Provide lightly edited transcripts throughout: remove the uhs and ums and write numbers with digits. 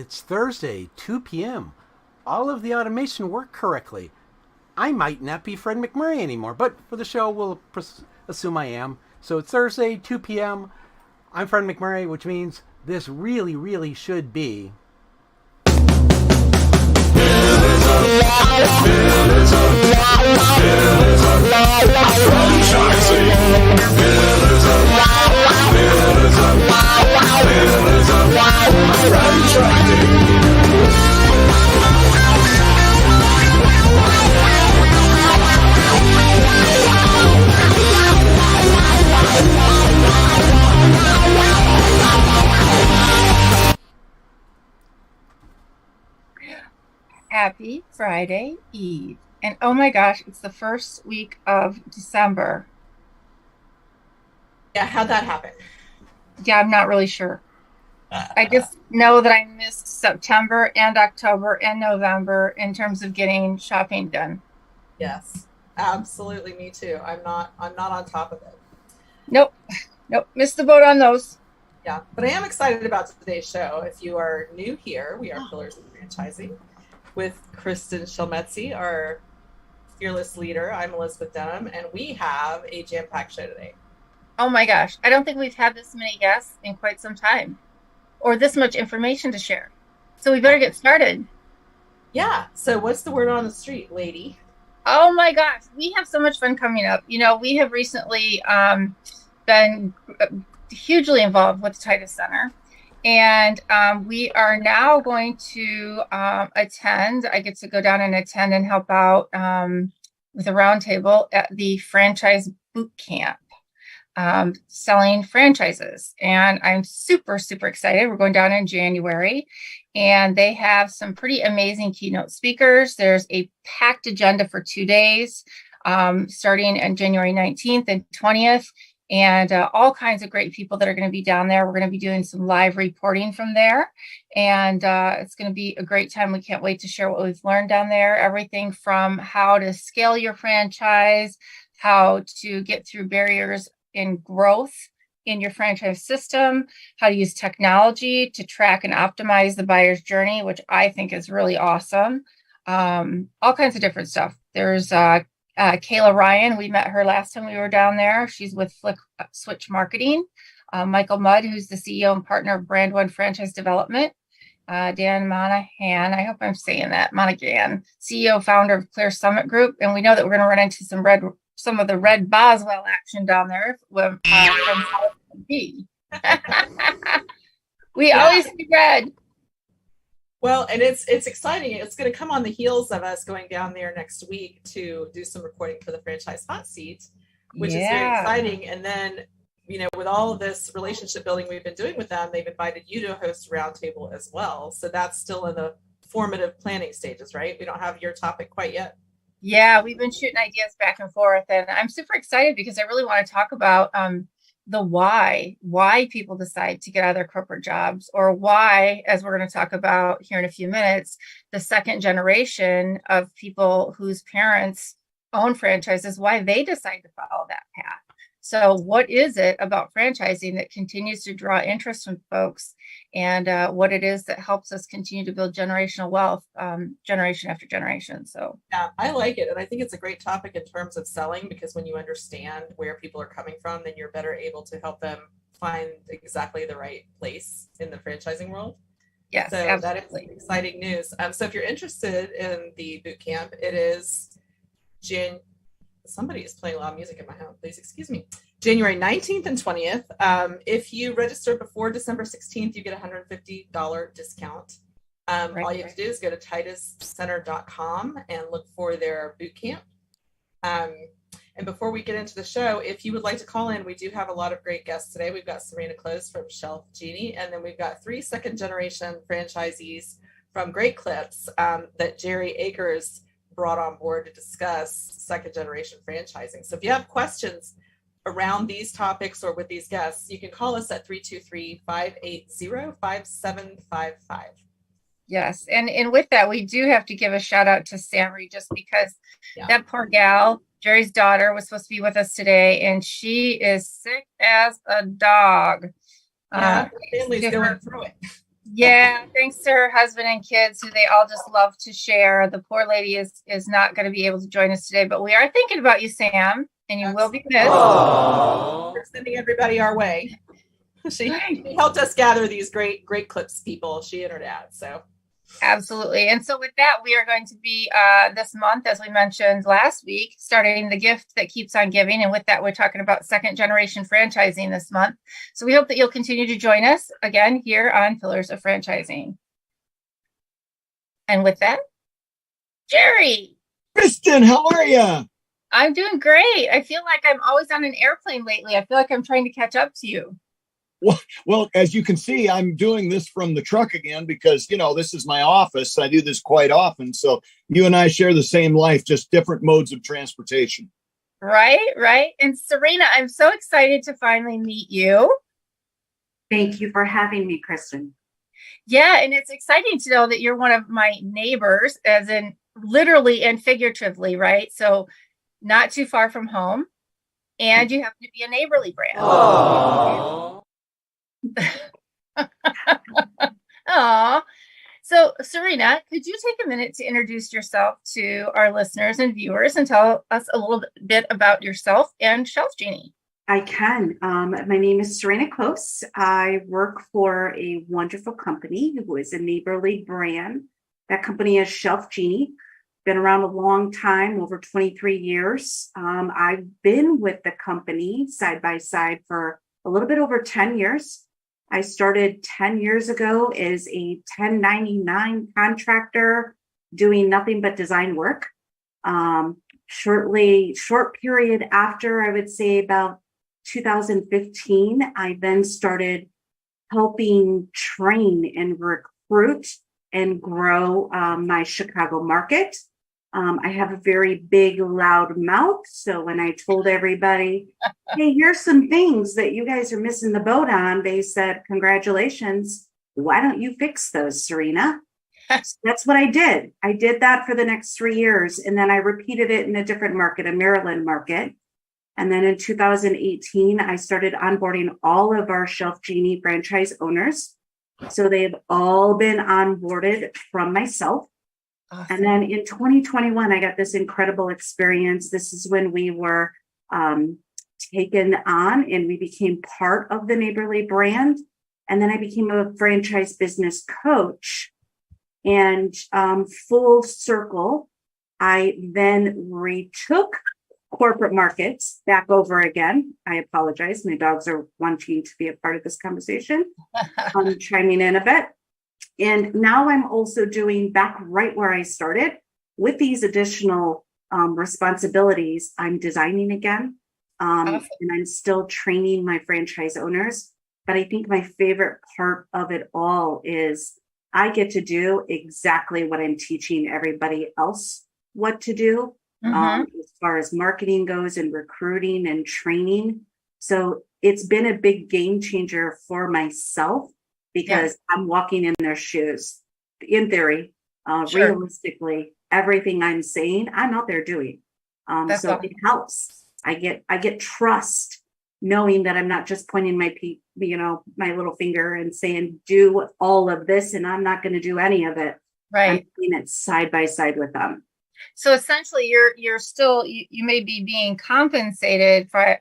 It's Thursday, 2 p.m. All of the automation worked correctly. I might not be Fred McMurray anymore, but for the show, we'll assume I am. So it's Thursday, 2 p.m. I'm Fred McMurray, which means this really, really should be... Happy Friday Eve. And oh my gosh, it's the first week of December. Yeah, how'd that happen? Yeah, I'm not really sure. I just know that I missed September and October and November in terms of getting shopping done. Yes, absolutely. Me too. I'm not on top of it. Nope. Missed the boat on those. Yeah, but I am excited about today's show. If you are new here, we are Pillars of Franchising with Kristen Shelmetzi, our fearless leader. I'm Elizabeth Denham, and we have a jam-packed show today. Oh my gosh. I don't think we've had this many guests in quite some time, or this much information to share. So we better get started. Yeah. So what's the word on the street, lady? Oh my gosh. We have so much fun coming up. You know, we have recently been hugely involved with the Titus Center. And we are now going to attend. I get to go down and attend and help out with a roundtable at the franchise boot camp, selling franchises. And I'm super, super excited. We're going down in January, and they have some pretty amazing keynote speakers. There's a packed agenda for 2 days, starting on January 19th and 20th. And all kinds of great people that are going to be down there. We're going to be doing some live reporting from there. And it's going to be a great time. We can't wait to share what we've learned down there. Everything from how to scale your franchise, how to get through barriers in growth in your franchise system, how to use technology to track and optimize the buyer's journey, which I think is really awesome. All kinds of different stuff. There's Kayla Ryan, we met her last time we were down there. She's with Switch Marketing. Michael Mudd, who's the CEO and partner of Brand One Franchise Development. Dan Monahan, I hope I'm saying that, Monaghan, CEO, founder of Clear Summit Group. And we know that we're going to run into some of the Red Boswell action down there from South Eglin. We always see red. Well, and it's exciting. It's going to come on the heels of us going down there next week to do some recording for the Franchise Hot Seat, which is very exciting. And then, you know, with all of this relationship building we've been doing with them, they've invited you to host a roundtable as well. So that's still in the formative planning stages, right? We don't have your topic quite yet. Yeah, we've been shooting ideas back and forth, and I'm super excited because I really want to talk about the why people decide to get out of their corporate jobs, or why, as we're going to talk about here in a few minutes, the second generation of people whose parents own franchises, why they decide to follow that path. So what is it about franchising that continues to draw interest from folks, and what it is that helps us continue to build generational wealth generation after generation? So yeah, I like it. And I think it's a great topic in terms of selling, because when you understand where people are coming from, then you're better able to help them find exactly the right place in the franchising world. Yes, so absolutely. That is exciting news. So if you're interested in the boot camp, it is somebody is playing loud music in my house. Please excuse me. January 19th and 20th. If you register before December 16th, you get a $150 discount. All you have to do is go to tituscenter.com and look for their boot camp. And before we get into the show, if you would like to call in, we do have a lot of great guests today. We've got Serena Close from Shelf Genie, and then we've got 3 second-generation franchisees from Great Clips that Jerry Aker's brought on board to discuss second generation franchising. So if you have questions around these topics or with these guests, you can call us at 323-580-5755. Yes. And with that, we do have to give a shout out to Sam Reges, because that poor gal, Jerry's daughter, was supposed to be with us today, and she is sick as a dog. Yeah, family's going through it. Yeah, thanks to her husband and kids, who they all just love to share. The poor lady is not going to be able to join us today, but we are thinking about you, Sam, and you will be missed. We're sending everybody our way. She helped us gather these great clips, people, she and her dad. So absolutely. And so with that, we are going to be this month, as we mentioned last week, starting the gift that keeps on giving. And with that, we're talking about second generation franchising this month. So we hope that you'll continue to join us again here on Pillars of Franchising. And with that, Jerry. Kristen, how are you? I'm doing great. I feel like I'm always on an airplane lately. I feel like I'm trying to catch up to you. Well, as you can see, I'm doing this from the truck again because, this is my office. I do this quite often. So you and I share the same life, just different modes of transportation. Right. And Serena, I'm so excited to finally meet you. Thank you for having me, Kristen. Yeah, and it's exciting to know that you're one of my neighbors, as in literally and figuratively, right? So not too far from home. And you happen to be a neighborly brand. Aww. Aw. So, Serena, could you take a minute to introduce yourself to our listeners and viewers and tell us a little bit about yourself and Shelf Genie? I can. My name is Serena Close. I work for a wonderful company who is a neighborly brand. That company is Shelf Genie. Been around a long time, over 23 years. I've been with the company side by side for a little bit over 10 years. I started 10 years ago as a 1099 contractor doing nothing but design work. Short period after, I would say about 2015, I then started helping train and recruit and grow my Chicago market. I have a very big, loud mouth. So when I told everybody, hey, here's some things that you guys are missing the boat on, they said, congratulations. Why don't you fix those, Serena? So that's what I did. I did that for the next 3 years. And then I repeated it in a different market, a Maryland market. And then in 2018, I started onboarding all of our Shelf Genie franchise owners. So they've all been onboarded from myself. Awesome. And then in 2021, I got this incredible experience. This is when we were taken on and we became part of the neighborly brand. And then I became a franchise business coach. And full circle, I then retook corporate markets back over again. I apologize. My dogs are wanting to be a part of this conversation. I'm chiming in a bit. And now I'm also doing back right where I started with these additional responsibilities. I'm designing again, awesome. And I'm still training my franchise owners. But I think my favorite part of it all is I get to do exactly what I'm teaching everybody else what to do, as far as marketing goes and recruiting and training. So it's been a big game changer for myself, because I'm walking in their shoes. In theory, sure. Realistically, everything I'm saying, I'm out there doing. So awesome. It helps. I get trust, knowing that I'm not just pointing my little finger and saying, do all of this, and I'm not going to do any of it. Right. I'm doing it side by side with them. So essentially, you're still, you may be being compensated by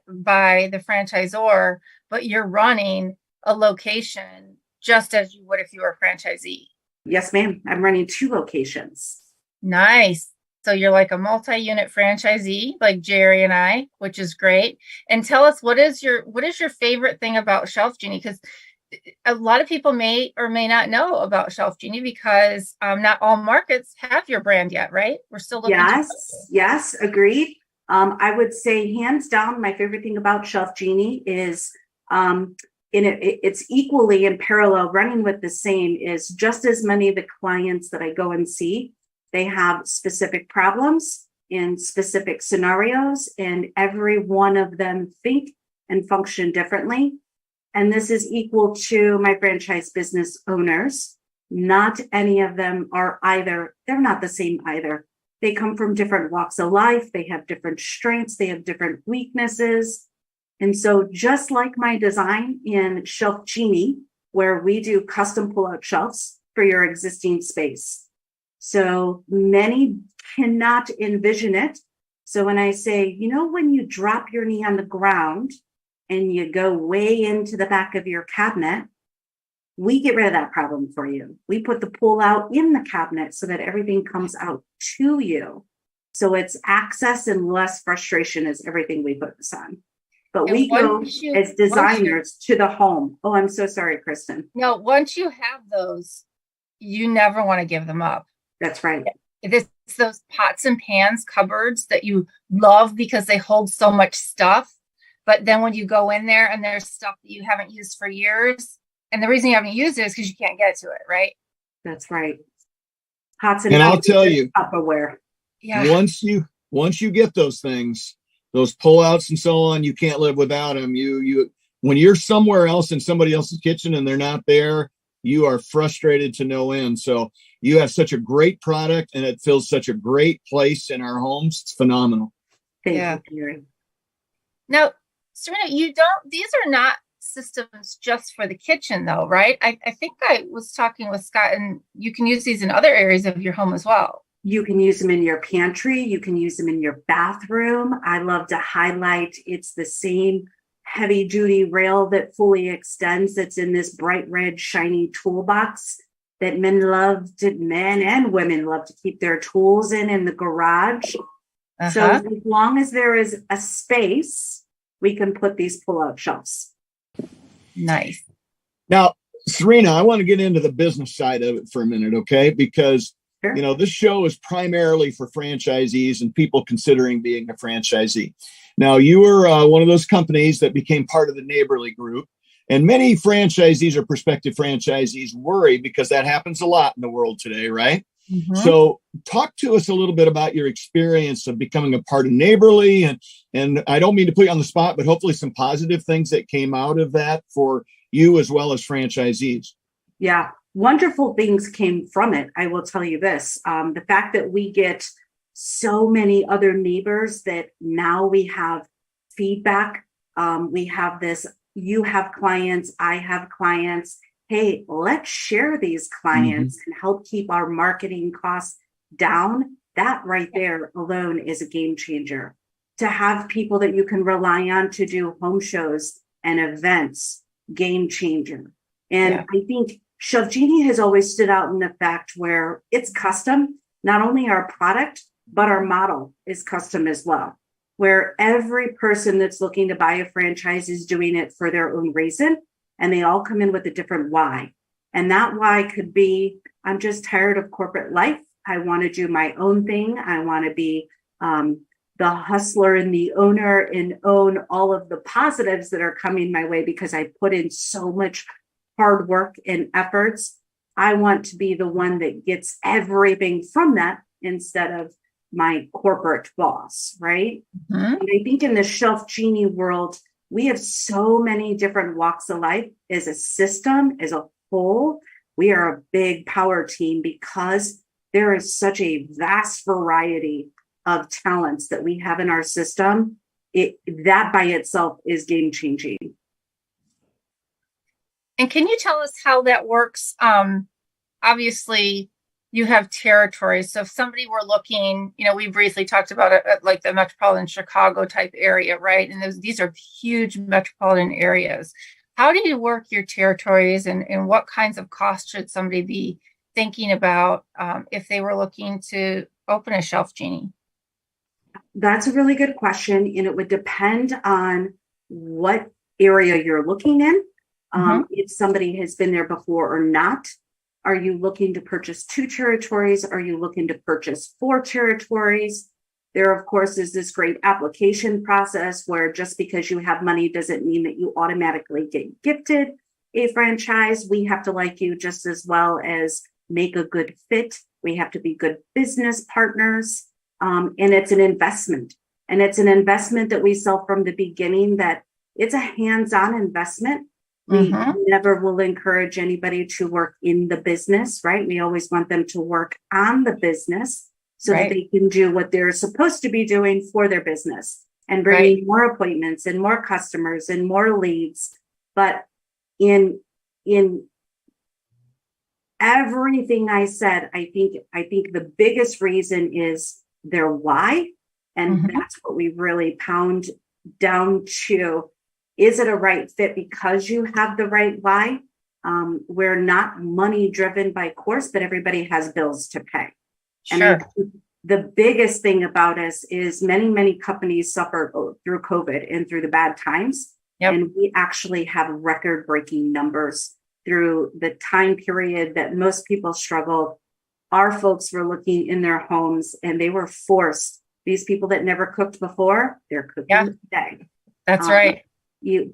the franchisor, but you're running a location just as you would if you were a franchisee. Yes, ma'am. I'm running 2 locations. Nice. So you're like a multi-unit franchisee, like Jerry and I, which is great. And tell us, what is your favorite thing about Shelf Genie? Because a lot of people may or may not know about Shelf Genie, because not all markets have your brand yet, right? We're still looking. Yes, agreed. I would say hands down, my favorite thing about Shelf Genie is it's equally in parallel, running with the same, is just as many of the clients that I go and see, they have specific problems in specific scenarios, and every one of them think and function differently. And this is equal to my franchise business owners. Not any of them are either. They're not the same either. They come from different walks of life. They have different strengths. They have different weaknesses. And so just like my design in Shelf Genie, where we do custom pull-out shelves for your existing space. So many cannot envision it. So when I say, when you drop your knee on the ground and you go way into the back of your cabinet, we get rid of that problem for you. We put the pull-out in the cabinet so that everything comes out to you. So it's access and less frustration is everything we focus on. But we go as designers to the home. Oh, I'm so sorry, Kristen. No, once you have those, you never want to give them up. That's right. It's those pots and pans cupboards that you love because they hold so much stuff. But then when you go in there and there's stuff that you haven't used for years, and the reason you haven't used it is because you can't get to it, right? That's right. Pots and I'll tell you, Tupperware. Yeah. Once you get those things, those pullouts and so on, you can't live without them. You when you're somewhere else in somebody else's kitchen and they're not there, you are frustrated to no end. So you have such a great product and it fills such a great place in our homes. It's phenomenal. Thank you, Gary. Now, Serena, these are not systems just for the kitchen though, right? I think I was talking with Scott, and you can use these in other areas of your home as well. You can use them in your pantry. You can use them in your bathroom. I love to highlight it's the same heavy duty rail that fully extends that's in this bright red shiny toolbox that men and women love to keep their tools in the garage. So as long as there is a space, we can put these pull-out shelves. Nice. Now, Serena, I want to get into the business side of it for a minute, okay? Because sure. This show is primarily for franchisees and people considering being a franchisee. Now, you were one of those companies that became part of the Neighborly Group, and many franchisees or prospective franchisees worry because that happens a lot in the world today, right? Mm-hmm. So talk to us a little bit about your experience of becoming a part of Neighborly, and I don't mean to put you on the spot, but hopefully some positive things that came out of that for you as well as franchisees. Yeah, wonderful things came from it. I will tell you this, the fact that we get so many other neighbors that now we have feedback. We have this, you have clients, I have clients. Hey, let's share these clients and help keep our marketing costs down. That right there alone is a game changer. To have people that you can rely on to do home shows and events, game changer. And I think Chef Genie has always stood out in the fact where it's custom. Not only our product, but our model is custom as well, where every person that's looking to buy a franchise is doing it for their own reason. And they all come in with a different why. And that why could be, I'm just tired of corporate life. I want to do my own thing. I want to be the hustler and the owner and own all of the positives that are coming my way because I put in so much hard work and efforts. I want to be the one that gets everything from that instead of my corporate boss, right? And I think in the Chef Genie world, we have so many different walks of life as a system, as a whole. We are a big power team because there is such a vast variety of talents that we have in our system. That by itself is game changing. And can you tell us how that works? Obviously, you have territories. So if somebody were looking, we briefly talked about it, like the metropolitan Chicago type area, right? And these are huge metropolitan areas. How do you work your territories and what kinds of costs should somebody be thinking about if they were looking to open a Chef Genie? That's a really good question. And it would depend on what area you're looking in. If somebody has been there before or not. Are you looking to purchase 2 territories? Are you looking to purchase 4 territories? There, of course, is this great application process where just because you have money doesn't mean that you automatically get gifted a franchise. We have to like you just as well as make a good fit. We have to be good business partners. And it's an investment. And it's an investment that we sell from the beginning, that it's a hands-on investment. We never will encourage anybody to work in the business, right? We always want them to work on the business so that they can do what they're supposed to be doing for their business and bringing more appointments and more customers and more leads. But in in everything I said, I think the biggest reason is their why. And that's what we really pound down to. Is it a right fit because you have the right why? We're not money driven by course, but everybody has bills to pay. Sure. And the biggest thing about us is many companies suffered through COVID and through the bad times. Yep. And we actually have record breaking numbers through the time period that most people struggled. Our folks were looking in their homes and they were forced. These people that never cooked before, they're cooking today. That's right.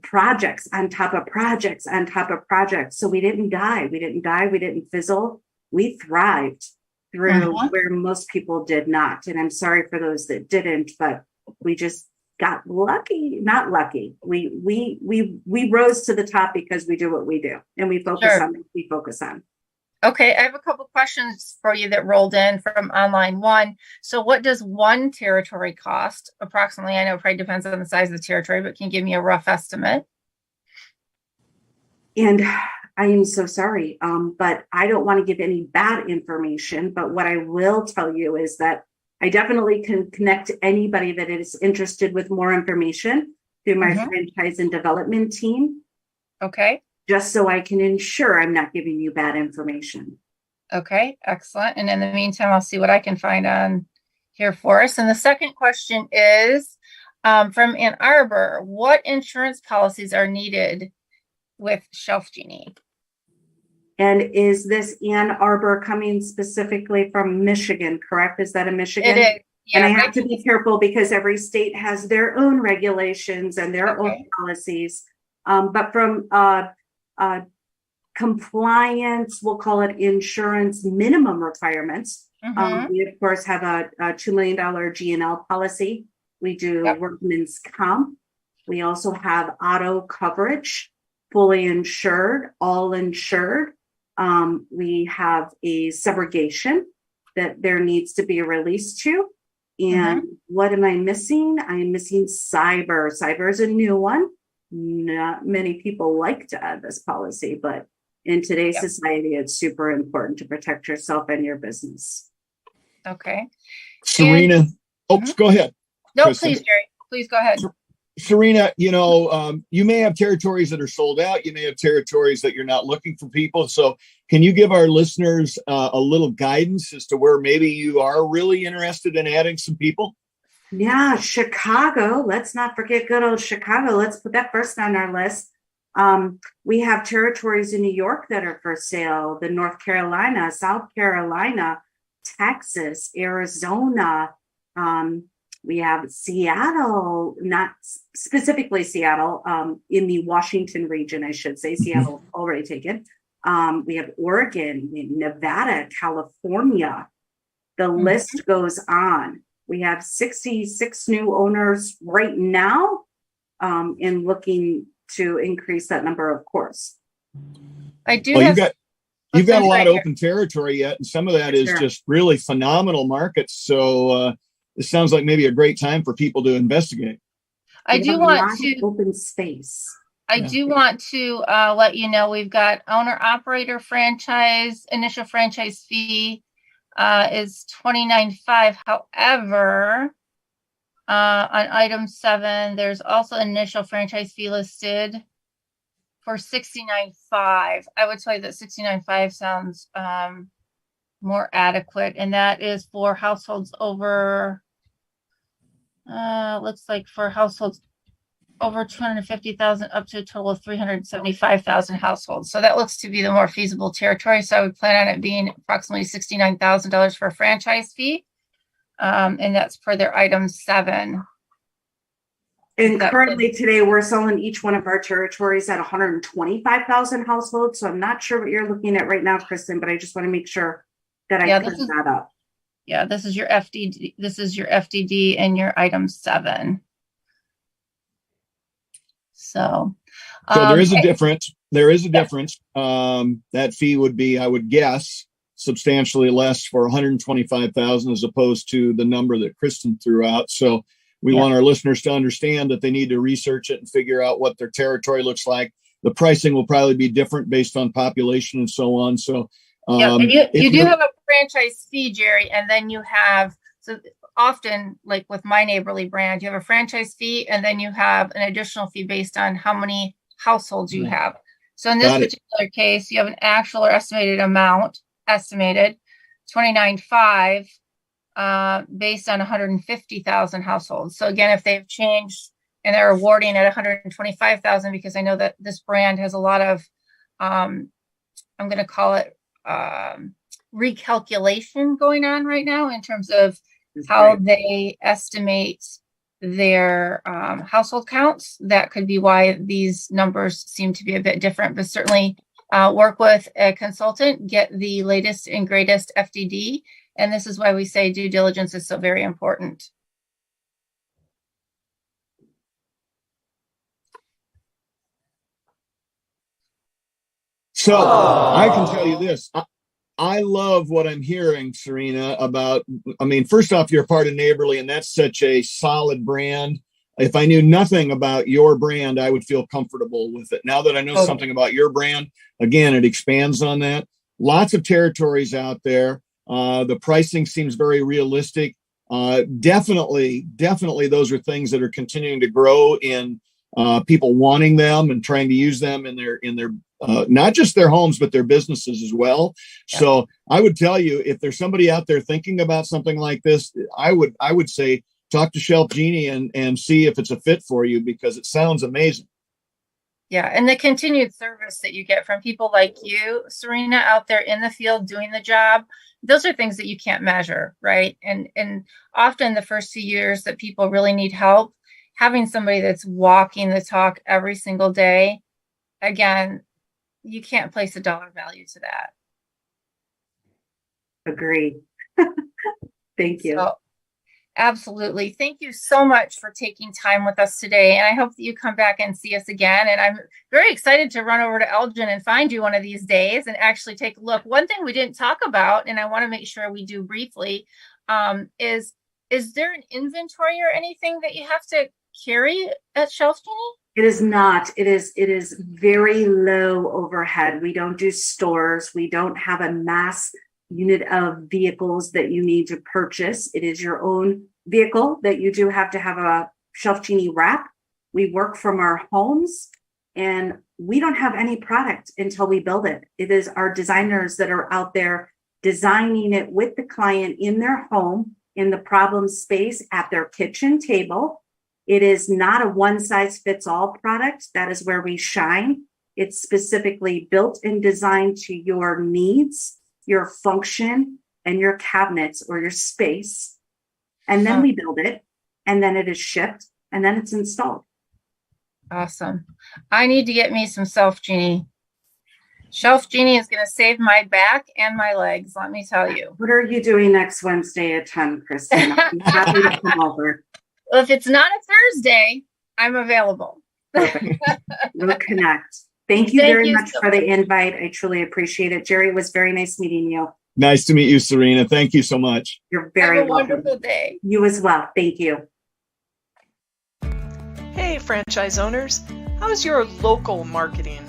Projects on top of projects on top of projects. So we didn't die. We didn't fizzle. We thrived through where most people did not. And I'm sorry for those that didn't, but we just got lucky, not lucky. We rose to the top because we do what we do and we focus on what we focus on. Okay, I have a couple questions for you that rolled in from online. One, so what does one territory cost approximately? I know it probably depends on the size of the territory, but can you give me a rough estimate? And I am so sorry, but I don't want to give any bad information. But what I will tell you is that I definitely can connect anybody that is interested with more information through my franchise and development team. Okay. Just so I can ensure I'm not giving you bad information. Okay, excellent. And in the meantime, I'll see what I can find on here for us. And the second question is from Ann Arbor, what insurance policies are needed with Shelf Genie? And is this Ann Arbor coming specifically from Michigan, correct? Is that a Michigan? It is. Yeah, and I have to be careful because every state has their own regulations and their own policies. But from compliance, we'll call it insurance minimum requirements. We of course have a $2 million G&L policy. We do workman's comp. We also have auto coverage, fully insured, all insured. We have a subrogation that there needs to be a release to. And what am I missing? I am missing cyber. Cyber is a new one. Not many people like to add this policy, but in today's society, it's super important to protect yourself and your business. Okay. Serena, go ahead. No, Kristen. please, Jerry. Please go ahead. Serena, you may have territories that are sold out. You may have territories that you're not looking for people. So can you give our listeners a little guidance as to where maybe you are really interested in adding some people? Yeah, Chicago. Let's not forget good old Chicago. Let's put that first on our list. We have territories in New York that are for sale, the North Carolina, South Carolina, Texas, Arizona. We have Seattle, not specifically Seattle, in the Washington region, I should say. Seattle already taken. We have Oregon, Nevada, California. The list goes on. We have 66 new owners right now, and looking to increase that number, of course. I do. Well, you've got a lot of open territory yet, and some of that is just really phenomenal markets. So it sounds like maybe a great time for people to investigate. I do want to open space. I do want to let you know we've got owner operator franchise, initial franchise fee is $29,500. However, on item 7, there's also initial franchise fee listed for $69,500. I would say that $69,500 sounds more adequate, and that is for households over. Looks like for households over 250,000 up to a total of 375,000 households. So that looks to be the more feasible territory. So I would plan on it being approximately $69,000 for a franchise fee. And that's per their item 7. And currently today we're selling each one of our territories at 125,000 households. So I'm not sure what you're looking at right now, Kristen, but I just want to make sure that I clear that up. Yeah, this is your FDD. This is your FDD and your item 7. So there is a difference. There is a difference. That fee would be, I would guess, substantially less for 125,000 as opposed to the number that Kristen threw out. So we want our listeners to understand that they need to research it and figure out what their territory looks like. the pricing will probably be different based on population and so on. So and you do have a franchise fee, Jerry, and then you have, so often, like with My Neighborly brand, you have a franchise fee, and then you have an additional fee based on how many households you have. So in this particular case, you have an actual or estimated amount, estimated $29,500, based on 150,000 households. So again, if they've changed and they're awarding at 125,000, because I know that this brand has a lot of, I'm going to call it recalculation going on right now in terms of how they estimate their household counts. That could be why these numbers seem to be a bit different, but certainly work with a consultant, get the latest and greatest FDD. And this is why we say due diligence is so very important. So I can tell you this. I love what I'm hearing, Serena, about, I mean, first off, you're a part of Neighborly, and that's such a solid brand. If I knew nothing about your brand, I would feel comfortable with it. Now that I know something about your brand, again, it expands on that. Lots of territories out there. The pricing seems very realistic. Definitely, those are things that are continuing to grow in people wanting them and trying to use them in their not just their homes, but their businesses as well. Yeah. So I would tell you, if there's somebody out there thinking about something like this, I would say, talk to Shelf Genie and see if it's a fit for you, because it sounds amazing. Yeah. And the continued service that you get from people like you, Serena, out there in the field doing the job, those are things that you can't measure, right? And often the first few years that people really need help, having somebody that's walking the talk every single day, again, you can't place a dollar value to that. Agree. Thank you. So, absolutely. Thank you so much for taking time with us today. And I hope that you come back and see us again. And I'm very excited to run over to Elgin and find you one of these days and actually take a look. One thing we didn't talk about, and I want to make sure we do briefly, is there an inventory or anything that you have to carry at Shelf Genie? It is not. It is very low overhead. We don't do stores. We don't have a mass unit of vehicles that you need to purchase. It is your own vehicle that you do have to have a Shelf Genie wrap. We work from our homes, and we don't have any product until we build it. It is our designers that are out there designing it with the client in their home, in the problem space, at their kitchen table. It is not a one-size-fits-all product. That is where we shine. It's specifically built and designed to your needs, your function, and your cabinets or your space. And then we build it, and then it is shipped, and then it's installed. Awesome. I need to get me some Shelf Genie. Shelf Genie is going to save my back and my legs, let me tell you. What are you doing next Wednesday at 10, Kristen? I'm happy to come over. Well, if it's not a Thursday, I'm available. Perfect. We'll connect. Thank you very much for the invite. I truly appreciate it. Jerry, it was very nice meeting you. Nice to meet you, Serena. Thank you so much. You're very welcome. Have a wonderful day. You as well. Thank you. Hey, franchise owners. How's your local marketing?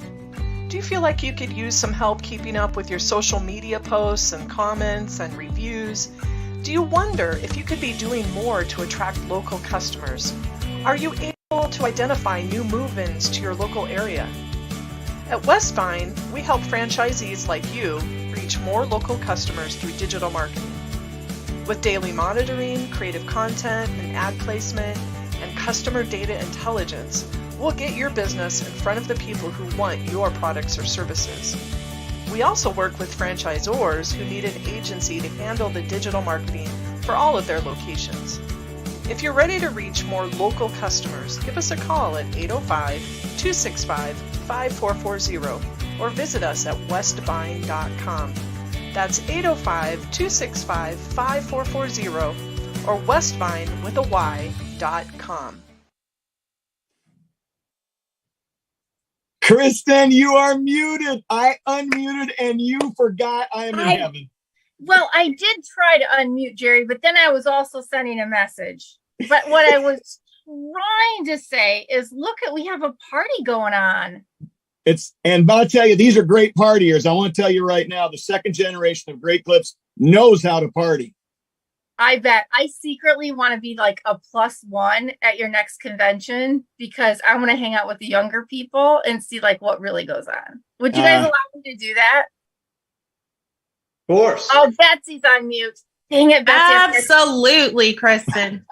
Do you feel like you could use some help keeping up with your social media posts and comments and reviews? Do you wonder if you could be doing more to attract local customers? Are you able to identify new move-ins to your local area? At Westvine, we help franchisees like you reach more local customers through digital marketing. With daily monitoring, creative content, and ad placement, and customer data intelligence, we'll get your business in front of the people who want your products or services. We also work with franchisors who need an agency to handle the digital marketing for all of their locations. If you're ready to reach more local customers, give us a call at 805-265-5440 or visit us at westvine.com. That's 805-265-5440 or westvine.com. Kristen, you are muted. I unmuted and you forgot I am in heaven. Well, I did try to unmute Jerry, but then I was also sending a message. But what I was trying to say is, look, we have a party going on. And I'll tell you, these are great partiers. I want to tell you right now, the second generation of Great Clips knows how to party. I bet. I secretly want to be like a +1 at your next convention because I want to hang out with the younger people and see like what really goes on. Would you guys allow me to do that? Of course. Oh, Betsy's on mute. Dang it, Betsy. Absolutely, Kristen.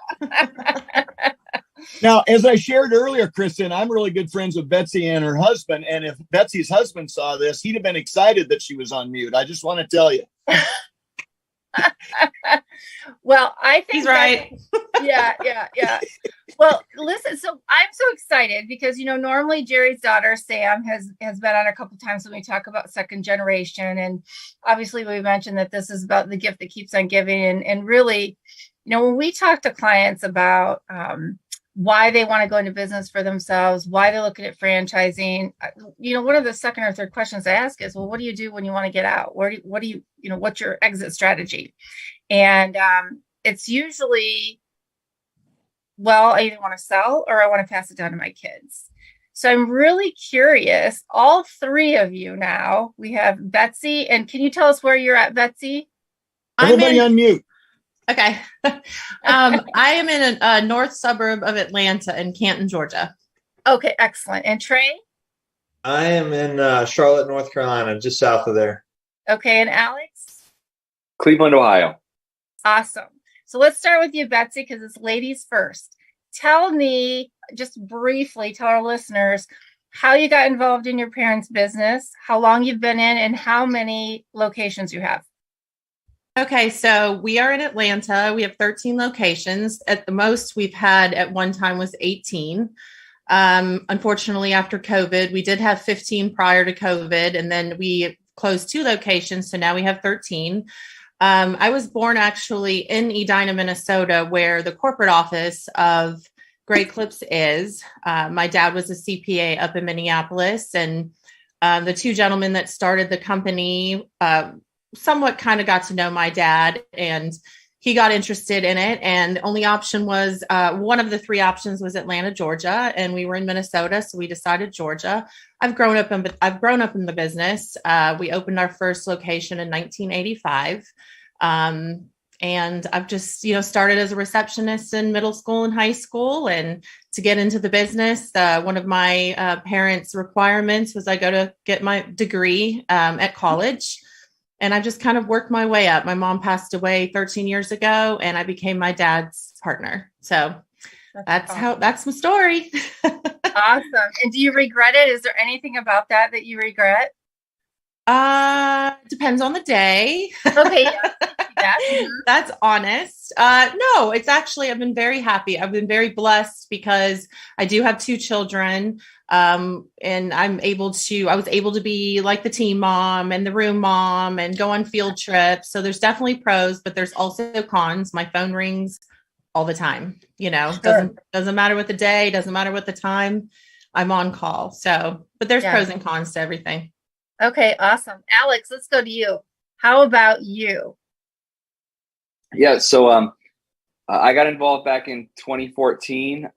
Now, as I shared earlier, Kristen, I'm really good friends with Betsy and her husband. And if Betsy's husband saw this, he'd have been excited that she was on mute. I just want to tell you. Well, I think he's right. Yeah. Well, listen, so I'm so excited because, normally Jerry's daughter, Sam, has been on a couple times when we talk about second generation. And obviously we mentioned that this is about the gift that keeps on giving. And really, when we talk to clients about why they want to go into business for themselves, why they're looking at franchising, one of the second or third questions I ask is, well, what do you do when you want to get out? What do you what's your exit strategy? And it's usually, well, I either want to sell or I want to pass it down to my kids. So I'm really curious, all three of you now, we have Betsy, and can you tell us where you're at, Betsy? Everybody on mute. Okay. I am in a north suburb of Atlanta in Canton, Georgia. Okay, excellent. And Trey? I am in Charlotte, North Carolina, just south of there. Okay, and Alex? Cleveland, Ohio. Awesome. So let's start with you, Betsy, because it's ladies first. Tell me, just briefly, tell our listeners how you got involved in your parents' business, how long you've been in, and how many locations you have. Okay, so we are in Atlanta. We have 13 locations. At the most we've had at one time was 18. Unfortunately, after COVID, we did have 15 prior to COVID, and then we closed 2 locations. So now we have 13. I was born actually in Edina, Minnesota, where the corporate office of Great Clips is. My dad was a CPA up in Minneapolis, and the 2 gentlemen that started the company somewhat kind of got to know my dad, and he got interested in it. And the only option was one of the 3 options was Atlanta, Georgia, and we were in Minnesota, so we decided Georgia. I've grown up in the business. We opened our first location in 1985, and I've just started as a receptionist in middle school and high school. And to get into the business, one of my parents' requirements was I go to get my degree at college. And I just kind of worked my way up. My mom passed away 13 years ago, and I became my dad's partner. So that's my story. Awesome. And do you regret it? Is there anything about that you regret? Depends on the day. Okay. Yeah. That's honest. No, it's actually, I've been very happy. I've been very blessed because I do have 2 children. And I was able to be like the team mom and the room mom and go on field trips. So there's definitely pros, but there's also cons. My phone rings all the time, Sure. doesn't matter what the day, doesn't matter what the time, I'm on call. So, but there's pros and cons to everything. Okay. Awesome. Alex, let's go to you. How about you? Yeah. So, I got involved back in 2014.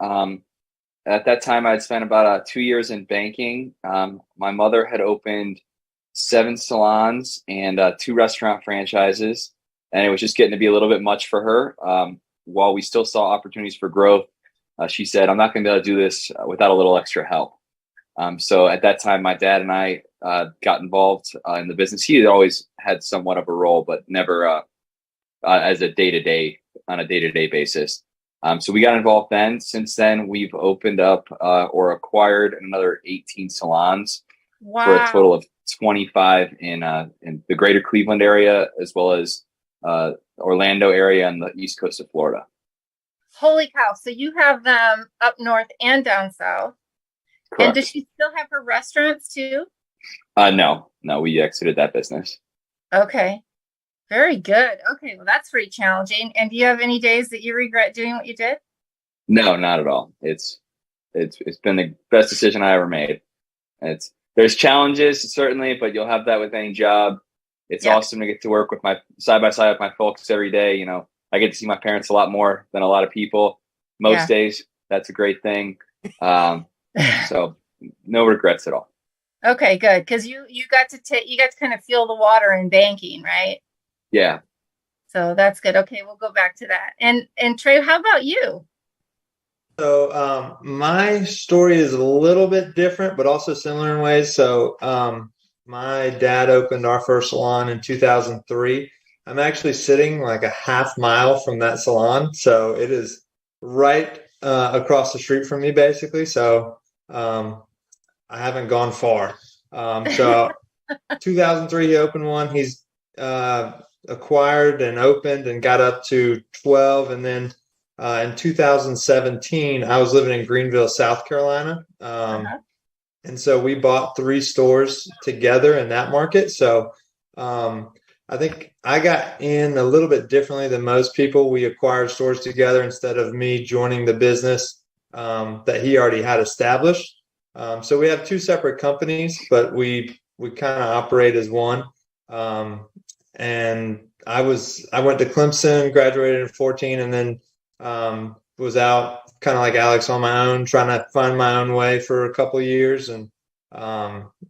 At that time, I'd spent about 2 years in banking. My mother had opened 7 salons and 2 restaurant franchises, and it was just getting to be a little bit much for her. While we still saw opportunities for growth, she said, I'm not going to be able to do this without a little extra help. So at that time, my dad and I got involved in the business. He had always had somewhat of a role, but never as a day-to-day basis. So we got involved then. Since then, we've opened up or acquired another 18 salons. Wow. For a total of 25 in the greater Cleveland area, as well as Orlando area and the east coast of Florida. Holy cow. So you have them up north and down south. Correct. And does she still have her restaurants too? No, we exited that business. Okay. Very good. Okay. Well, that's pretty challenging. And do you have any days that you regret doing what you did? No, not at all. It's been the best decision I ever made. There's challenges certainly, but you'll have that with any job. It's awesome to get to work with my side by side with my folks every day. I get to see my parents a lot more than a lot of people most days. That's a great thing. So no regrets at all. Okay, good. Because you got to kind of feel the water in banking, right? Yeah. So that's good. Okay, we'll go back to that. And Trey, how about you? So my story is a little bit different, but also similar in ways. So my dad opened our first salon in 2003. I'm actually sitting like a half mile from that salon, so it is right across the street from me, basically. So I haven't gone far. So 2003, he opened one. He's acquired and opened and got up to 12, and then in 2017, I was living in Greenville, South Carolina. And so we bought 3 stores together in that market. So I think I got in a little bit differently than most people. We acquired stores together instead of me joining the business that he already had established. So we have 2 separate companies, but we kind of operate as one. And I went to Clemson, graduated in 14, and then was out kind of like Alex on my own, trying to find my own way for a couple of years. And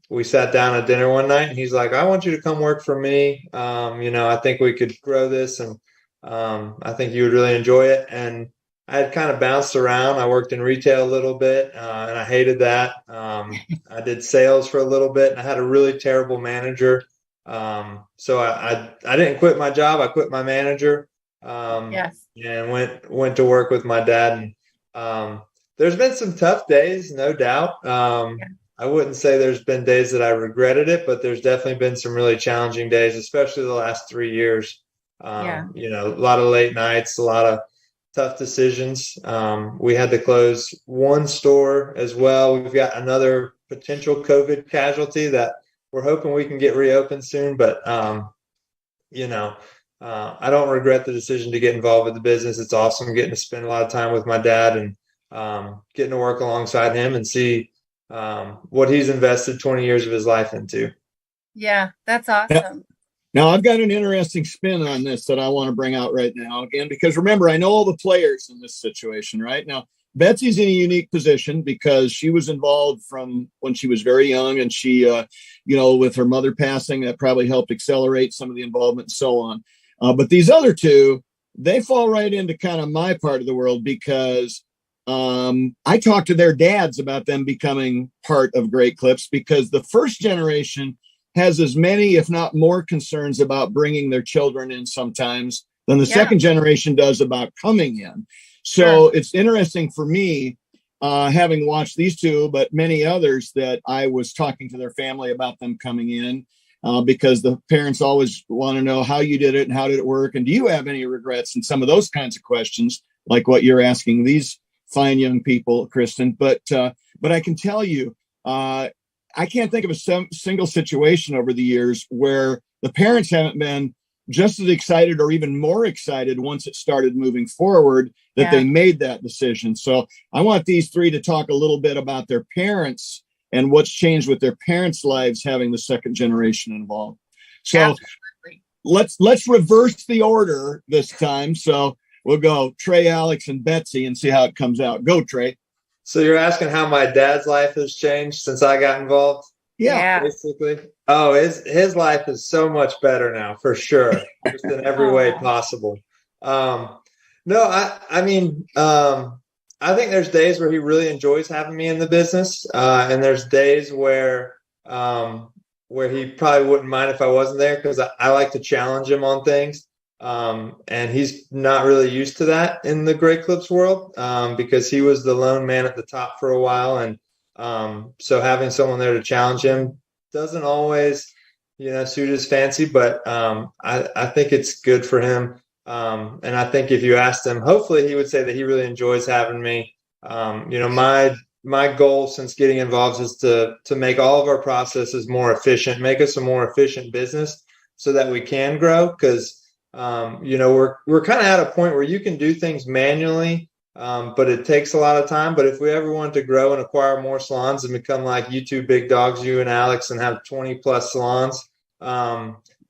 we sat down at dinner one night, and he's like, I want you to come work for me. I think we could grow this, and I think you would really enjoy it. And I had kind of bounced around. I worked in retail a little bit, and I hated that. I did sales for a little bit, and I had a really terrible manager. So I didn't quit my job. I quit my manager. Yes. And went to work with my dad. And there's been some tough days, no doubt. I wouldn't say there's been days that I regretted it, but there's definitely been some really challenging days, especially the last 3 years. A lot of late nights, a lot of tough decisions. We had to close 1 store as well. We've got another potential COVID casualty that we're hoping we can get reopened soon, but I don't regret the decision to get involved with the business. It's awesome getting to spend a lot of time with my dad and getting to work alongside him and see what he's invested 20 years of his life into. Yeah, that's awesome. Now, I've got an interesting spin on this that I want to bring out right now again, because remember, I know all the players in this situation right now. Betsy's in a unique position because she was involved from when she was very young, and she, with her mother passing, that probably helped accelerate some of the involvement and so on. But these other 2, they fall right into kind of my part of the world because I talked to their dads about them becoming part of Great Clips, because the first generation has as many, if not more, concerns about bringing their children in sometimes than the second generation does about coming in. So it's interesting for me, having watched these 2, but many others, that I was talking to their family about them coming in. Because the parents always want to know how you did it and how did it work, and do you have any regrets, and some of those kinds of questions, like what you're asking these fine young people, Kristen. But I can tell you, I can't think of a single situation over the years where the parents haven't been just as excited or even more excited once it started moving forward that they made that decision. So I want these 3 to talk a little bit about their parents and what's changed with their parents' lives having the second generation involved. So let's reverse the order this time. So we'll go Trey, Alex, and Betsy and see how it comes out. Go, Trey. So you're asking how my dad's life has changed since I got involved? Yeah. Basically. Oh, his life is so much better now, for sure, just in every way possible. I think there's days where he really enjoys having me in the business, and there's days where he probably wouldn't mind if I wasn't there, because I like to challenge him on things, and he's not really used to that in the Great Clips world, because he was the lone man at the top for a while, and so having someone there to challenge him doesn't always, suit his fancy, but I think it's good for him. And I think if you asked him, hopefully he would say that he really enjoys having me. My goal since getting involved is to make all of our processes more efficient, make us a more efficient business so that we can grow. Because, we're kind of at a point where you can do things manually, but it takes a lot of time. But if we ever want to grow and acquire more salons and become like you 2 big dogs, you and Alex, and have 20 plus salons,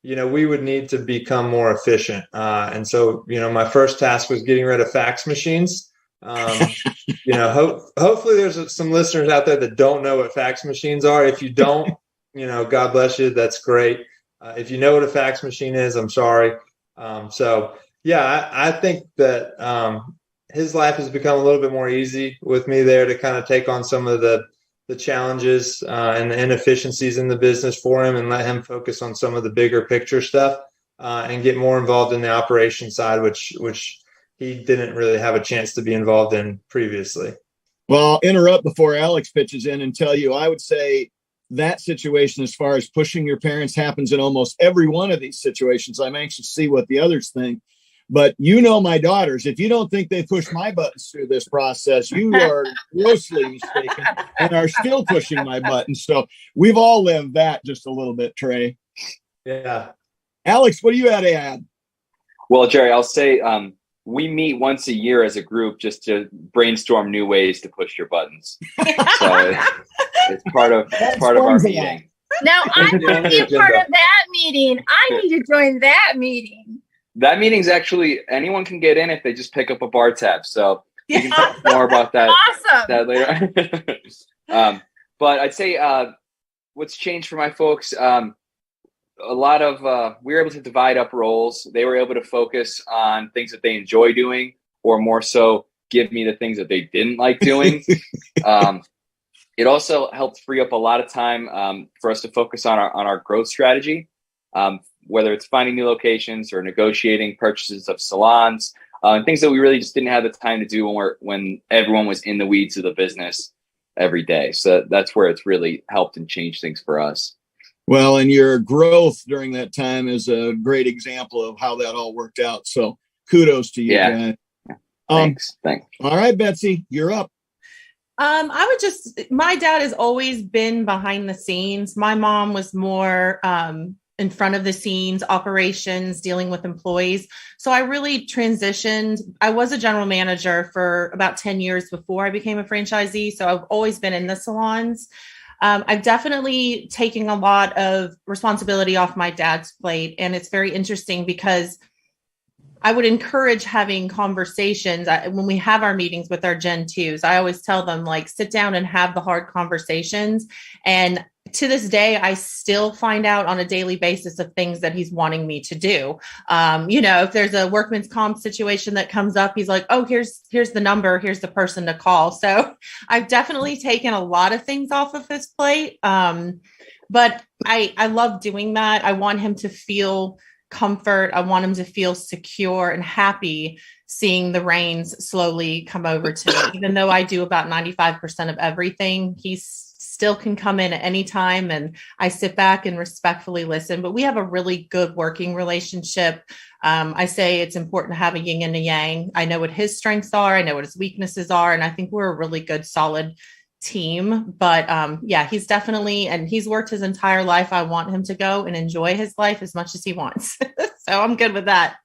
we would need to become more efficient. And so, my first task was getting rid of fax machines. Hopefully there's some listeners out there that don't know what fax machines are. If you don't, God bless you. That's great. If you know what a fax machine is, I'm sorry. I think that his life has become a little bit more easy with me there to kind of take on some of the challenges and the inefficiencies in the business for him and let him focus on some of the bigger picture stuff and get more involved in the operation side, which he didn't really have a chance to be involved in previously. Well, I'll interrupt before Alex pitches in and tell you, I would say that situation, as far as pushing your parents, happens in almost every one of these situations. I'm anxious to see what the others think. But my daughters, if you don't think they push my buttons through this process, you are grossly mistaken and are still pushing my buttons. So we've all lived that just a little bit, Trey. Yeah. Alex, what do you have to add? Well, Jerry, I'll say we meet once a year as a group just to brainstorm new ways to push your buttons. So it's part of our meeting. Now I need to be part of that meeting. I need to join that meeting. That meeting's actually, anyone can get in if they just pick up a bar tab. So we can talk more about that, Awesome. that later. But I'd say what's changed for my folks, a lot of, we were able to divide up roles. They were able to focus on things that they enjoy doing, or more so give me the things that they didn't like doing. It also helped free up a lot of time for us to focus on our growth strategy. Whether it's finding new locations or negotiating purchases of salons, and things that we really just didn't have the time to do when everyone was in the weeds of the business every day. So that's where it's really helped and changed things for us. Well, and your growth during that time is a great example of how that all worked out. So kudos to you. Yeah. Thanks. All right, Betsy, you're up. My dad has always been behind the scenes. My mom was more in front of the scenes, operations, dealing with employees. So I really transitioned. I was a general manager for about 10 years before I became a franchisee. So I've always been in the salons. I've definitely taken a lot of responsibility off my dad's plate. And it's very interesting because I would encourage having conversations. When we have our meetings with our Gen 2s, I always tell them, sit down and have the hard conversations. And to this day, I still find out on a daily basis of things that he's wanting me to do. If there's a workman's comp situation that comes up, he's like, oh, here's the number, here's the person to call. So I've definitely taken a lot of things off of his plate. But I love doing that. I want him to feel comfort. I want him to feel secure and happy seeing the reins slowly come over to me. Even though I do about 95% of everything, he still can come in at any time, and I sit back and respectfully listen. But we have a really good working relationship. I say it's important to have a yin and a yang. I know what his strengths are. I know what his weaknesses are. And I think we're a really good, solid team. But he's definitely, and he's worked his entire life. I want him to go and enjoy his life as much as he wants. So I'm good with that.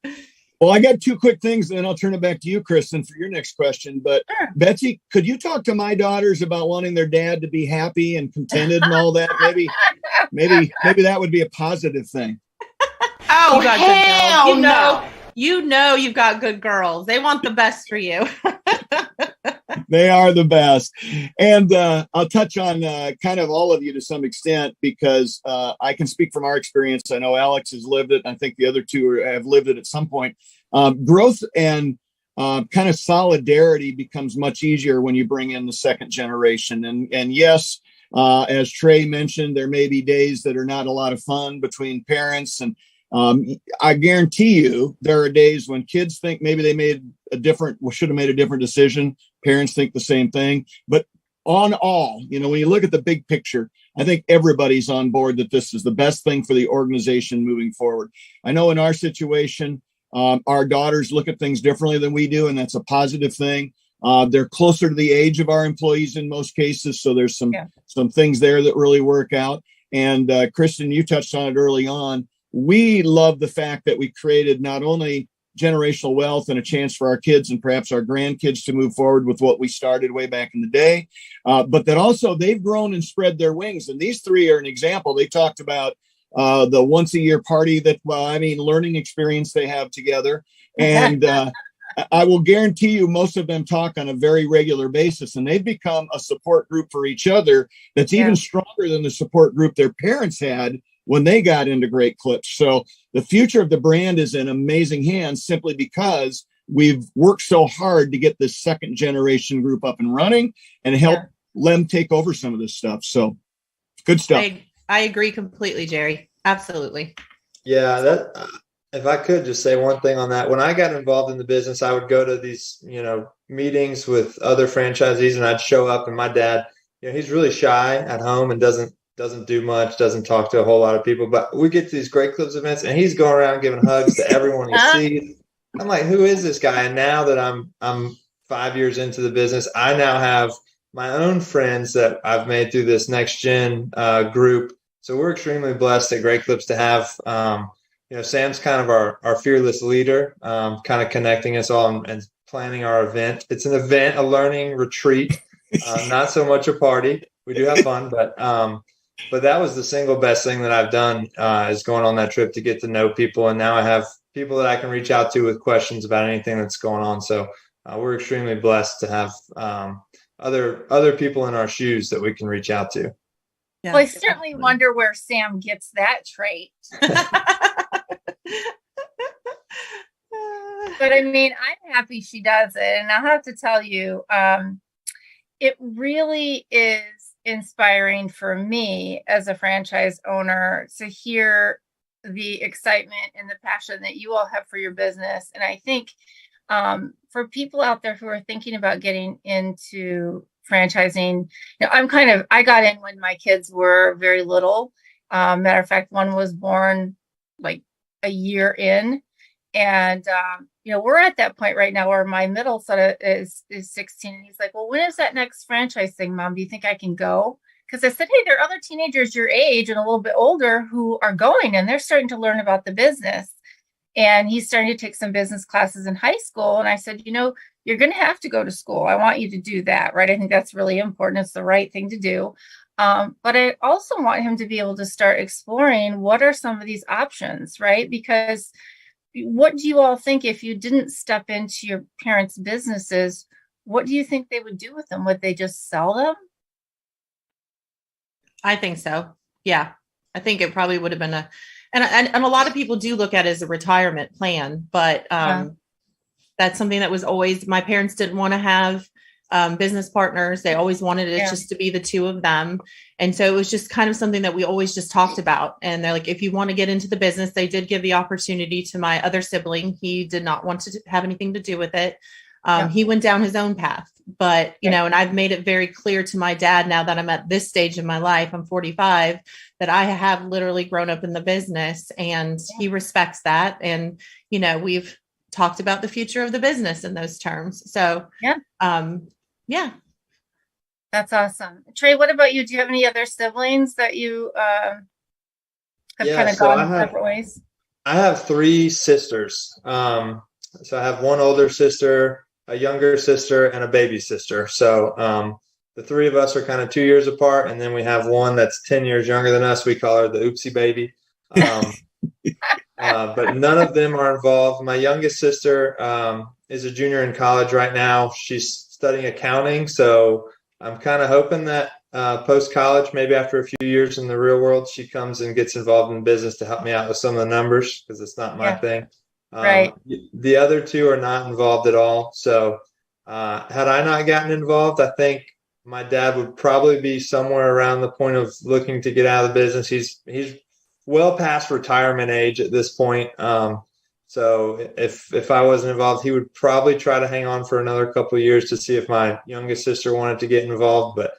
Well, I got two quick things, and then I'll turn it back to you, Kristen, for your next question. But sure. Betsy, could you talk to my daughters about wanting their dad to be happy and contented and all that? Maybe that would be a positive thing. Oh, hell no. You've got good girls. They want the best for you. They are the best. And I'll touch on kind of all of you to some extent, because I can speak from our experience. I know Alex has lived it. I think the other two have lived it at some point. Growth and kind of solidarity becomes much easier when you bring in the second generation. And yes, as Trey mentioned, there may be days that are not a lot of fun between parents, and I guarantee you there are days when kids think maybe they should have made a different decision. Parents think the same thing. But on all, when you look at the big picture, I think everybody's on board that this is the best thing for the organization moving forward. I know in our situation, our daughters look at things differently than we do, and that's a positive thing. They're closer to the age of our employees in most cases, so there's some things there that really work out. And Kristen, you touched on it early on. We love the fact that we created not only generational wealth and a chance for our kids and perhaps our grandkids to move forward with what we started way back in the day, but that also they've grown and spread their wings. And these three are an example. They talked about the once a year party learning experience they have together. And I will guarantee you most of them talk on a very regular basis, and they've become a support group for each other that's even stronger than the support group their parents had when they got into Great Clips. So the future of the brand is in amazing hands simply because we've worked so hard to get this second generation group up and running and help them take over some of this stuff. So good stuff. I agree completely, Jerry. Absolutely. Yeah, that if I could just say one thing on that, when I got involved in the business, I would go to these, meetings with other franchisees, and I'd show up, and my dad, he's really shy at home and doesn't do much, doesn't talk to a whole lot of people, but we get to these Great Clips events and he's going around giving hugs to everyone he sees. I'm like, who is this guy? And now that I'm 5 years into the business, I now have my own friends that I've made through this next gen group. So we're extremely blessed at Great Clips to have, Sam's kind of our fearless leader, kind of connecting us all and planning our event. It's an event, a learning retreat, not so much a party. We do have fun, but that was the single best thing that I've done is going on that trip to get to know people. And now I have people that I can reach out to with questions about anything that's going on. So we're extremely blessed to have other people in our shoes that we can reach out to. Yeah, well, I certainly wonder where Sam gets that trait. But I mean, I'm happy she does it. And I'll have to tell you, it really is inspiring for me as a franchise owner to hear the excitement and the passion that you all have for your business. And I think for people out there who are thinking about getting into franchising, I got in when my kids were very little. Matter of fact, one was born like a year in. And, we're at that point right now where my middle son is 16. And he's like, well, when is that next franchise thing, Mom? Do you think I can go? Because I said, hey, there are other teenagers your age and a little bit older who are going, and they're starting to learn about the business. And he's starting to take some business classes in high school. And I said, you're going to have to go to school. I want you to do that, right? I think that's really important. It's the right thing to do. But I also want him to be able to start exploring what are some of these options, right? Because what do you all think if you didn't step into your parents' businesses? What do you think they would do with them? Would they just sell them? I think so. Yeah. I think it probably would have been and a lot of people do look at it as a retirement plan, but that's something that was always, my parents didn't want to have business partners. They always wanted it just to be the two of them. And so it was just kind of something that we always just talked about. And they're like, if you want to get into the business, they did give the opportunity to my other sibling. He did not want to have anything to do with it. He went down his own path, but, and I've made it very clear to my dad now that I'm at this stage in my life, I'm 45, that I have literally grown up in the business, and he respects that. And, we've talked about the future of the business in those terms. So, That's awesome. Trey, what about you? Do you have any other siblings that you have kind of gone separate ways? I have three sisters. So I have one older sister, a younger sister, and a baby sister. So the three of us are kind of 2 years apart. And then we have one that's 10 years younger than us. We call her the oopsie baby. But none of them are involved. My youngest sister is a junior in college right now. She's studying accounting. So I'm kind of hoping that post-college, maybe after a few years in the real world, she comes and gets involved in business to help me out with some of the numbers, because it's not my thing. Right. The other two are not involved at all. So had I not gotten involved, I think my dad would probably be somewhere around the point of looking to get out of the business. He's well past retirement age at this point. So if I wasn't involved, he would probably try to hang on for another couple of years to see if my youngest sister wanted to get involved. But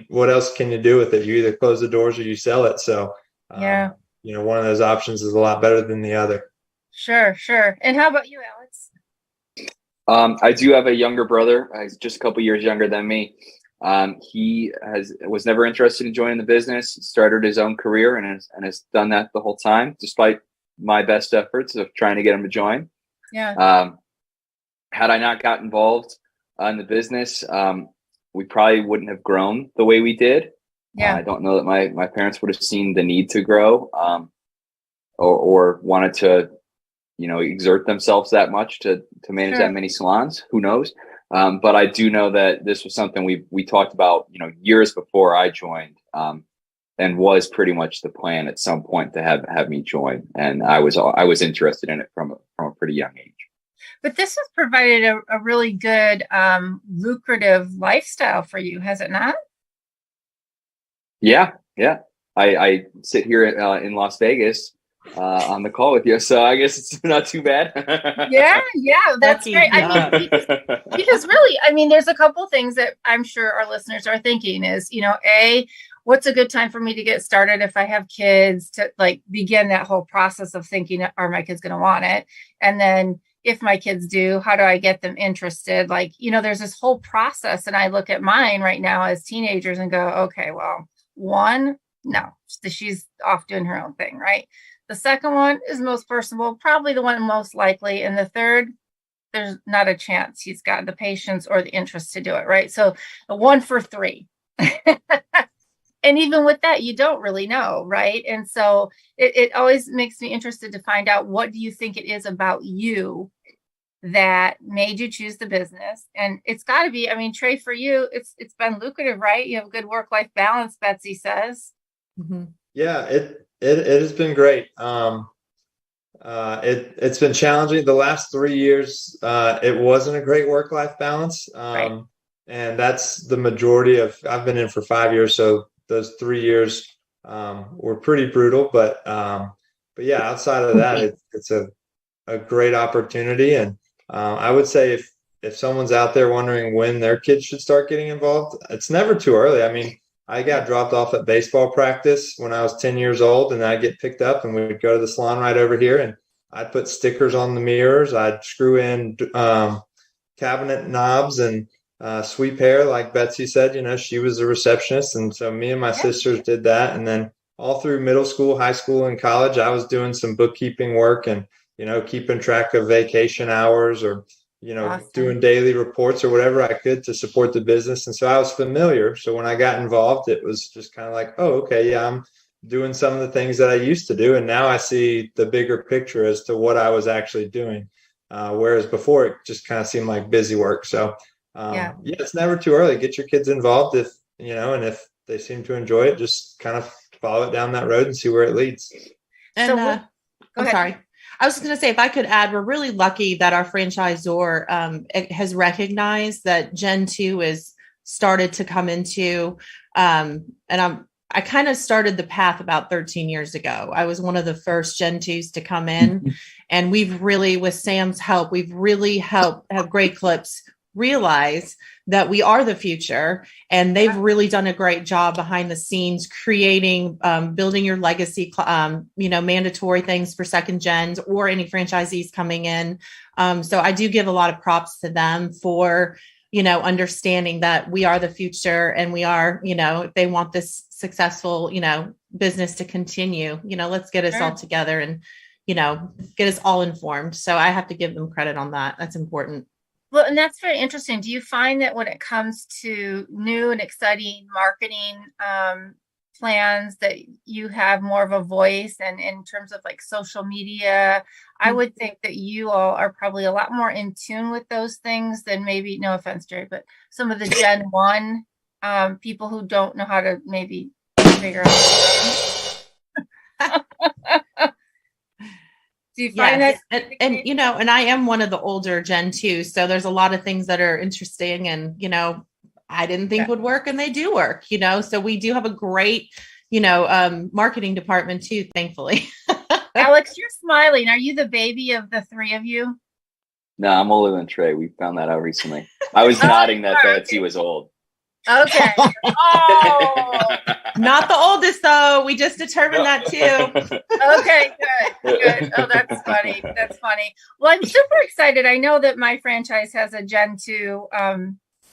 what else can you do with it? You either close the doors or you sell it. So, one of those options is a lot better than the other. Sure. And how about you, Alex? I do have a younger brother. He's just a couple years younger than me. He was never interested in joining the business, started his own career and has done that the whole time, despite my best efforts of trying to get him to join. Yeah. Had I not got involved in the business, we probably wouldn't have grown the way we did. I don't know that my parents would have seen the need to grow, or wanted to exert themselves that much to manage that many salons. Who knows? But I do know that this was something we talked about, years before I joined, and was pretty much the plan at some point to have me join. And I was interested in it from a pretty young age. But this has provided a really good, lucrative lifestyle for you, has it not? Yeah. I sit here in Las Vegas on the call with you, so I guess it's not too bad. yeah, that's great. I mean, because really, I mean, there's a couple things that I'm sure our listeners are thinking is, what's a good time for me to get started if I have kids, to like begin that whole process of thinking, are my kids going to want it? And then if my kids do, how do I get them interested? Like, there's this whole process. And I look at mine right now as teenagers and go, okay, well, one, no, she's off doing her own thing, right? The second one is most personable, probably the one most likely. And the third, there's not a chance he's got the patience or the interest to do it, right? So a 1 for 3. And even with that, you don't really know, right? And so it always makes me interested to find out, what do you think it is about you that made you choose the business? And it's got to be, I mean, Trey, for you, it's been lucrative, right? You have a good work-life balance, Betsy says. Mm-hmm. Yeah, it has been great. It's been challenging. The last 3 years, it wasn't a great work-life balance. Right. And that's the majority of, I've been in for 5 years. So those 3 years were pretty brutal, but yeah, outside of that, it's a great opportunity. And I would say if someone's out there wondering when their kids should start getting involved, it's never too early. I mean, I got dropped off at baseball practice when I was 10 years old, and I'd get picked up and we'd go to the salon right over here, and I'd put stickers on the mirrors. I'd screw in cabinet knobs and sweep hair. Like Betsy said, she was a receptionist. And so me and my sisters did that. And then all through middle school, high school, and college, I was doing some bookkeeping work and, keeping track of vacation hours or, Awesome. doing daily reports or whatever I could to support the business. And so I was familiar. So when I got involved, it was just kind of like, oh, okay, yeah, I'm doing some of the things that I used to do. And now I see the bigger picture as to what I was actually doing. Whereas before it just kind of seemed like busy work. So yeah, it's never too early. Get your kids involved and if they seem to enjoy it, just kind of follow it down that road and see where it leads. And I'm sorry. I was just going to say, if I could add, we're really lucky that our franchisor has recognized that Gen 2 is started to come into, and I kind of started the path about 13 years ago. I was one of the first Gen 2s to come in, and we've really, with Sam's help, we've really helped have Great Clips realize that we are the future, and they've really done a great job behind the scenes creating, building your legacy, mandatory things for second gens or any franchisees coming in. So I do give a lot of props to them for, understanding that we are the future, and we are, if they want this successful, business to continue, let's get us all together and, get us all informed. So I have to give them credit on that. That's important. Well, and that's very interesting. Do you find that when it comes to new and exciting marketing plans that you have more of a voice, and in terms of like social media, I would think that you all are probably a lot more in tune with those things than maybe, no offense, Jerry, but some of the Gen 1 people who don't know how to maybe figure out. Do you find that? And I am one of the older Gen 2, so there's a lot of things that are interesting and, I didn't think would work, and they do work, so we do have a great, marketing department too, thankfully. Alex, you're smiling. Are you the baby of the three of you? No, I'm older than Trey. We found that out recently. I was nodding that Betsy was old. Okay. Oh, not the oldest though. We just determined that too. Okay, good. Oh, that's funny. Well, I'm super excited. I know that my franchise has a Gen 2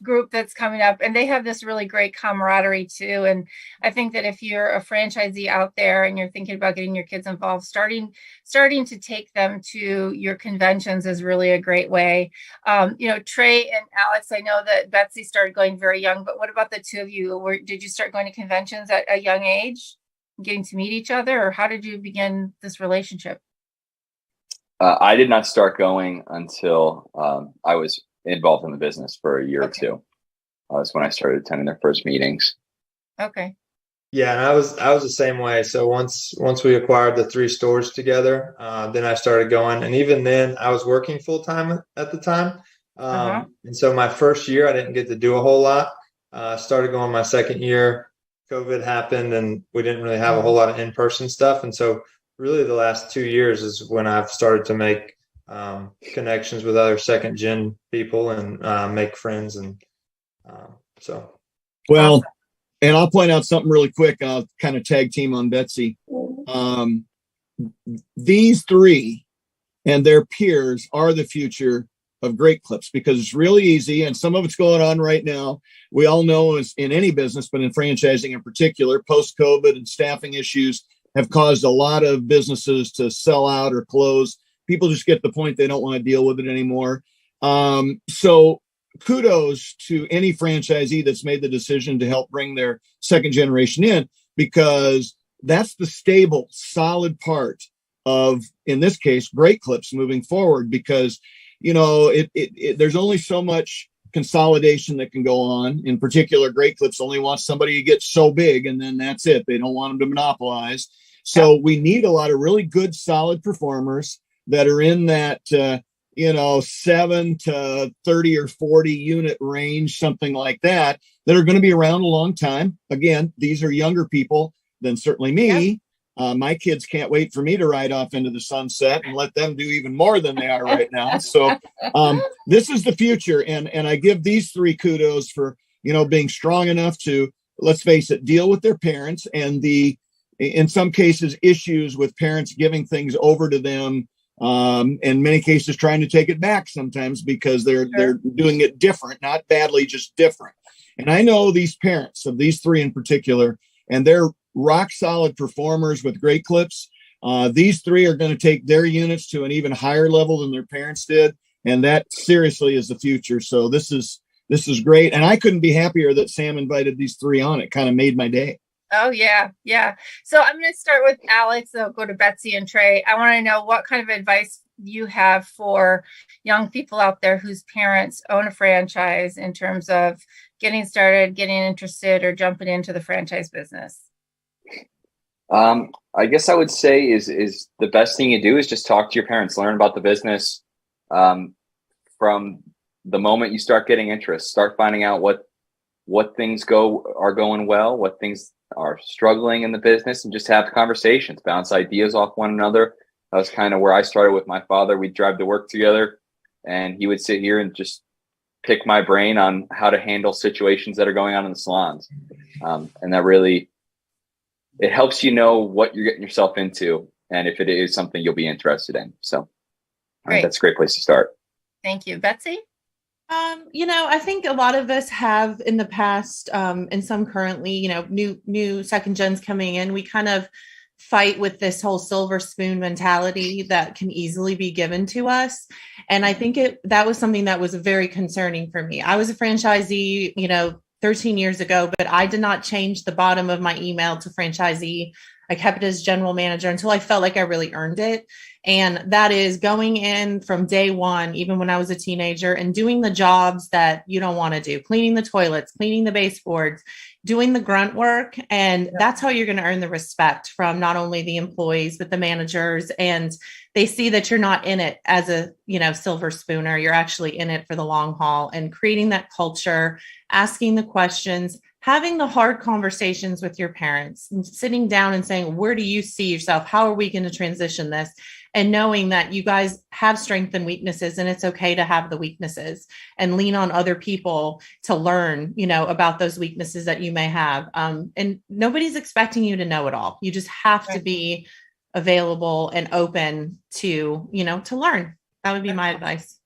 group that's coming up, and they have this really great camaraderie too. And I think that if you're a franchisee out there and you're thinking about getting your kids involved, starting to take them to your conventions is really a great way. Trey and Alex, I know that Betsy started going very young, but what about the two of you? Did you start going to conventions at a young age, getting to meet each other, or how did you begin this relationship? I did not start going until I was involved in the business for a year or two. That's when I started attending their first meetings. Okay. Yeah, and I was the same way. So once we acquired the 3 stores together, then I started going, and even then I was working full time at the time. And so my first year I didn't get to do a whole lot. Started going my second year. COVID happened, and we didn't really have a whole lot of in-person stuff. And so really the last 2 years is when I've started to make connections with other second gen people and make friends. And so. Well, and I'll point out something really quick. I'll kind of tag team on Betsy. These 3 and their peers are the future of Great Clips, because it's really easy, and some of it's going on right now. We all know, as in any business, but in franchising in particular, post-COVID and staffing issues have caused a lot of businesses to sell out or close. People just get the point they don't want to deal with it anymore. So kudos to any franchisee that's made the decision to help bring their second generation in, because that's the stable, solid part of, in this case, Great Clips moving forward, because, you know, there's only so much consolidation that can go on. In particular, Great Clips only wants somebody to get so big, and then that's it. They don't want them to monopolize. So we need a lot of really good, solid performers that are in that, 7 to 30 or 40 unit range, something like that are going to be around a long time. Again, these are younger people than certainly me. My kids can't wait for me to ride off into the sunset and let them do even more than they are right now. So this is the future. And I give these 3 kudos for, being strong enough to, let's face it, deal with their parents and in some cases, issues with parents giving things over to them. In many cases, trying to take it back sometimes because they're doing it different, not badly, just different. And I know these parents of these 3 in particular, and they're rock solid performers with Great Clips. These 3 are going to take their units to an even higher level than their parents did. And that seriously is the future. So this is great. And I couldn't be happier that Sam invited these 3 on. It kind of made my day. Oh, yeah. Yeah. So I'm going to start with Alex. I'll go to Betsy and Trey. I want to know what kind of advice you have for young people out there whose parents own a franchise in terms of getting started, getting interested, or jumping into the franchise business. I guess I would say is the best thing you do is just talk to your parents, learn about the business from the moment you start getting interest, start finding out what things are going well, what things are struggling in the business, and just have conversations, bounce ideas off one another. That was kind of where I started with my father. We'd drive to work together, and he would sit here and just pick my brain on how to handle situations that are going on in the salons. And that really, it helps you know what you're getting yourself into and if it is something you'll be interested in. So I think that's a great place to start. Thank you. Betsy? I think a lot of us have in the past, and some currently, new second gens coming in, we kind of fight with this whole silver spoon mentality that can easily be given to us. And I think that was something that was very concerning for me. I was a franchisee, 13 years ago, but I did not change the bottom of my email to franchisee. I kept it as general manager until I felt like I really earned it. And that is going in from day one, even when I was a teenager, and doing the jobs that you don't want to do, cleaning the toilets, cleaning the baseboards, doing the grunt work. And that's how you're going to earn the respect from not only the employees, but the managers. And they see that you're not in it as a, silver spooner. You're actually in it for the long haul, and creating that culture, asking the questions, having the hard conversations with your parents, and sitting down and saying, where do you see yourself? How are we going to transition this? And knowing that you guys have strengths and weaknesses, and it's okay to have the weaknesses, and lean on other people to learn, about those weaknesses that you may have. And nobody's expecting you to know it all. You just have to be available and open to, to learn. That would be my advice.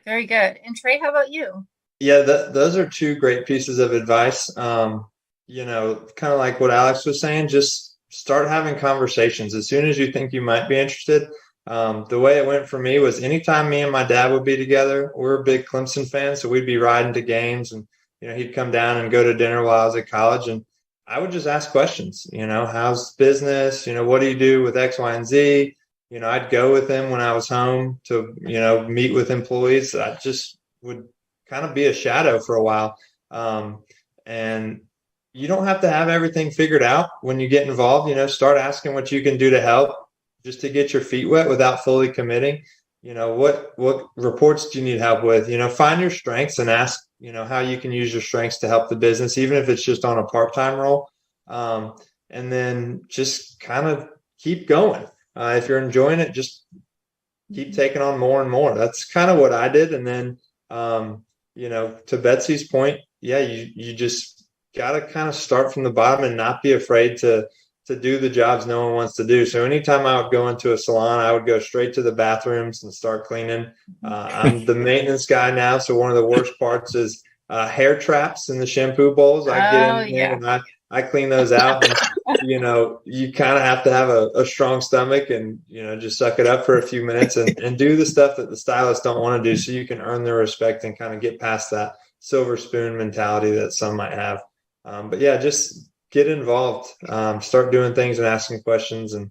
Very good. And Trey, how about you? Yeah, those are 2 great pieces of advice. Kind of like what Alex was saying, just start having conversations as soon as you think you might be interested. The way it went for me was anytime me and my dad would be together, we're big Clemson fans, so we'd be riding to games, and he'd come down and go to dinner while I was at college, and I would just ask questions. How's business? What do you do with X, Y, and Z? I'd go with him when I was home to, meet with employees. I just would kind of be a shadow for a while. And you don't have to have everything figured out when you get involved. Start asking what you can do to help, just to get your feet wet without fully committing. What reports do you need help with? Find your strengths and ask, how you can use your strengths to help the business, even if it's just on a part-time role. And then just kind of keep going. If you're enjoying it, just keep taking on more and more. That's kind of what I did. And then, to Betsy's point, yeah, you just got to kind of start from the bottom and not be afraid to do the jobs no one wants to do. So anytime I would go into a salon, I would go straight to the bathrooms and start cleaning. I'm the maintenance guy now. So one of the worst parts is hair traps in the shampoo bowls. I get in there and I clean those out. And, you kind of have to have a strong stomach and, just suck it up for a few minutes and do the stuff that the stylists don't want to do, so you can earn their respect and kind of get past that silver spoon mentality that some might have. But yeah, just get involved, start doing things and asking questions, and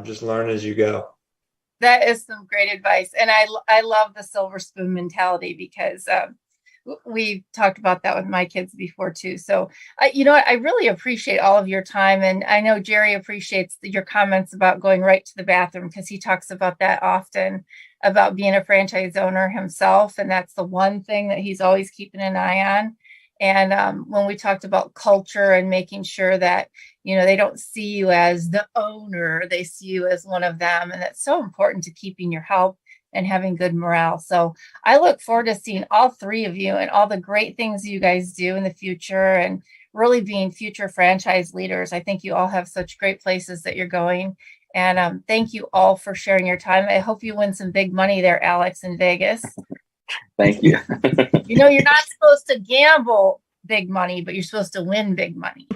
just learn as you go. That is some great advice. And I love the silver spoon mentality, because we talked about that with my kids before too. So, I really appreciate all of your time. And I know Jerry appreciates your comments about going right to the bathroom, because he talks about that often, about being a franchise owner himself. And that's the one thing that he's always keeping an eye on. And when we talked about culture and making sure that, they don't see you as the owner, they see you as one of them. And that's so important to keeping your help and having good morale. So I look forward to seeing all three of you and all the great things you guys do in the future, and really being future franchise leaders. I think you all have such great places that you're going. And thank you all for sharing your time. I hope you win some big money there, Alex, in Vegas. Thank you. You're not supposed to gamble big money, but you're supposed to win big money.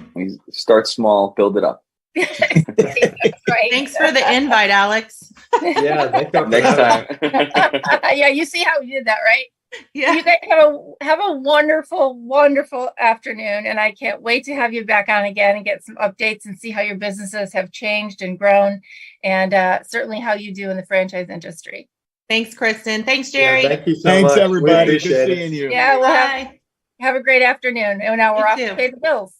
Start small, build it up. Right. Thanks for the invite, Alex. Yeah, Next time. Yeah, you see how we did that, right? Yeah. You guys have a wonderful, wonderful afternoon, and I can't wait to have you back on again and get some updates and see how your businesses have changed and grown, and certainly how you do in the franchise industry. Thanks, Kristen. Thanks, Jerry. Yeah, thank you so Thanks, much. everybody. We Good appreciate seeing you. Yeah, well, Bye. have a great afternoon. And now we're You off too. to pay the bills.